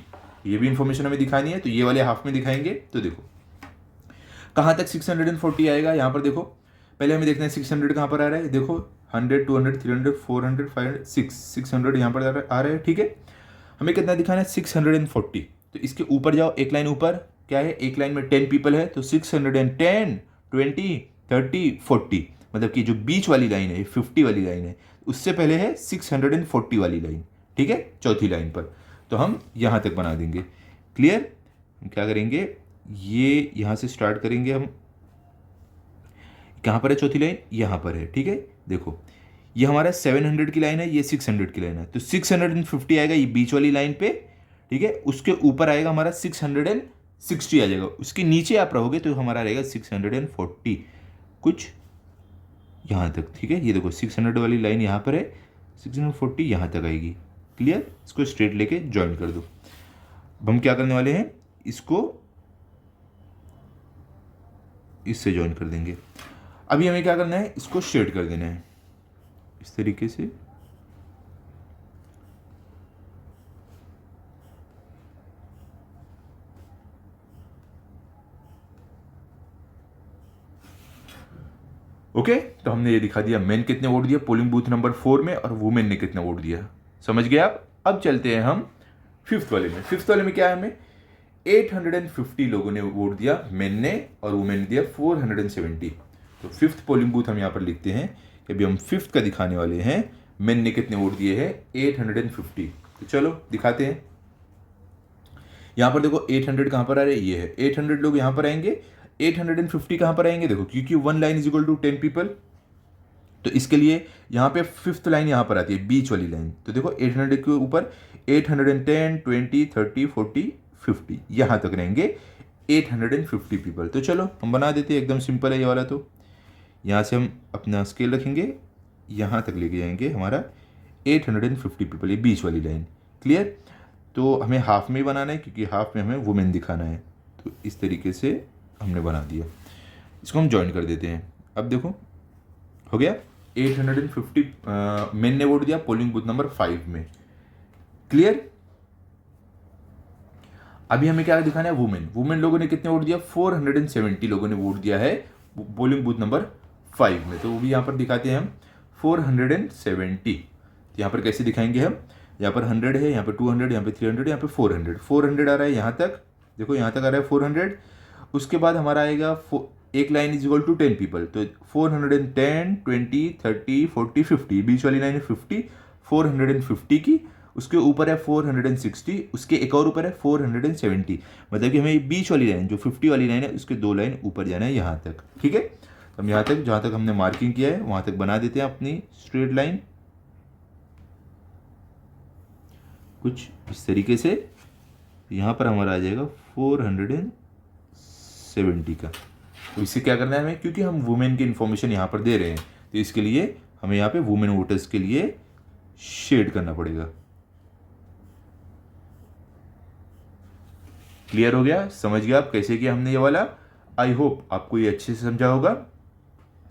ये भी इंफॉर्मेशन हमें दिखानी है, तो ये वाले हाफ में दिखाएंगे। तो देखो कहाँ तक 640 आएगा, यहाँ पर देखो पहले हमें देखना है 600 कहाँ पर आ रहा है, देखो 100, 200, 300, 400, 500, 600 यहाँ पर आ रहा है। ठीक है, हमें कितना दिखाना है, 640। तो इसके ऊपर जाओ, एक लाइन ऊपर क्या है, एक लाइन में 10 पीपल है, तो 610, 20, 30, 40, मतलब कि जो बीच वाली लाइन है 50 वाली लाइन है, उससे पहले है 640 वाली लाइन। ठीक है, चौथी लाइन पर, तो हम यहाँ तक बना देंगे। क्लियर, हम क्या करेंगे, ये यहाँ से स्टार्ट करेंगे, हम कहाँ पर है चौथी लाइन, यहाँ पर है। ठीक है, देखो ये हमारा 700 की लाइन है, ये 600 की लाइन है, तो 650 आएगा ये बीच वाली लाइन पे। ठीक है, उसके ऊपर आएगा हमारा 660 आ जाएगा, उसके नीचे आप रहोगे तो हमारा रहेगा 640 कुछ यहाँ तक। ठीक है, ये देखो 600 वाली लाइन यहाँ पर है, 640 यहाँ तक आएगी। क्लियर, इसको स्ट्रेट लेके ज्वाइन कर दो। अब हम क्या करने वाले हैं, इसको इससे ज्वाइन कर देंगे। अभी हमें क्या करना है, इसको शेड कर देना है इस तरीके से। अब 1 2 ओके, तो हमने ये दिखा दिया मेन कितने वोट दिया पोलिंग बूथ नंबर 4 में और वुमेन ने कितना वोट दिया, समझ गए आप। अब चलते हैं हम फिफ्थ वाले में। फिफ्थ वाले में क्या है, हमें 850 लोगों ने वोट दिया मेन ने और वुमेन ने दिया 470। तो फिफ्थ पोलिंग बूथ हम यहाँ पर लिखते हैं कि अभी हम फिफ्थ का दिखाने वाले हैं। मेन ने कितने वोट दिए हैं 850। तो चलो दिखाते हैं। यहाँ पर देखो 800 कहाँ पर आ रहे हैं, ये है 800 लोग यहाँ पर आएंगे। 850 कहाँ पर आएंगे, देखो क्योंकि 1 line is equal to 10 people, तो इसके लिए यहाँ पे फिफ्थ लाइन यहाँ पर आती है, बीच वाली लाइन। तो देखो 800 के ऊपर 810, 20, 30, 40, 50 यहाँ तक रहेंगे 850 पीपल। तो चलो हम बना देते हैं, एकदम सिंपल है ये वाला। तो यहाँ से हम अपना स्केल रखेंगे, यहाँ तक लेके जाएंगे हमारा 850 पीपल, ये बीच वाली लाइन। क्लियर। तो हमें हाफ में ही बनाना है क्योंकि हाफ में हमें वुमेन दिखाना है। तो इस तरीके से हमने बना दिया, इसको हम ज्वाइन कर देते हैं। अब देखो हो गया 850 मेन ने वोट दिया पोलिंग बूथ नंबर 5 में। क्लियर। अभी हमें क्या दिखाना है, वुमेन। वुमेन लोगों ने कितने वोट दिया, 470 लोगों ने वोट दिया है पोलिंग बूथ नंबर 5 में। तो वो भी यहाँ पर दिखाते हैं हम 470। तो यहाँ पर कैसे दिखाएंगे हम, यहाँ पर 100 है, यहाँ पर 200, यहाँ पे 300, यहाँ पे 400 आ रहा है यहाँ तक। देखो यहाँ तक आ रहा है 400। उसके बाद हमारा आएगा एक line is equal to 10 people, तो 410, 20, 30, 40, 50, बीच वाली लाइन है 50, 450 की। उसके ऊपर है 460, उसके एक और ऊपर है 470। मतलब कि हमें बीच वाली लाइन जो 50 वाली लाइन है उसके 2 लाइन ऊपर जाना है यहाँ तक। ठीक है, तो हम यहाँ तक जहाँ तक हमने मार्किंग किया है वहाँ तक बना देते हैं अपनी स्ट्रेट लाइन कुछ इस तरीके से। यहाँ पर हमारा आ जाएगा 470 का। तो इससे क्या करना है हमें, क्योंकि हम वुमेन की इंफॉर्मेशन यहाँ पर दे रहे हैं तो इसके लिए हमें यहाँ पे वुमेन वोटर्स के लिए शेड करना पड़ेगा। क्लियर हो गया, समझ गया आप कैसे किया हमने ये वाला। आई होप आपको ये अच्छे से समझा होगा।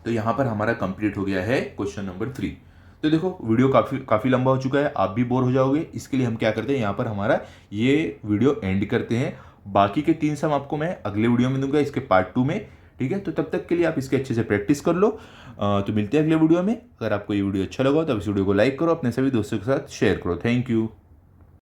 तो यहाँ पर हमारा कंप्लीट हो गया है क्वेश्चन नंबर 3। तो देखो वीडियो काफ़ी लंबा हो चुका है, आप भी बोर हो जाओगे। इसके लिए हम क्या करते हैं, यहाँ पर हमारा ये वीडियो एंड करते हैं। बाकी के 3 सम आपको मैं अगले वीडियो में दूंगा, इसके पार्ट 2 में। ठीक है, तो तब तक के लिए आप इसके अच्छे से प्रैक्टिस कर लो। तो मिलते हैं अगले वीडियो में। अगर आपको ये वीडियो अच्छा लगा तो आप इस वीडियो को लाइक करो, अपने सभी दोस्तों के साथ शेयर करो। Thank you.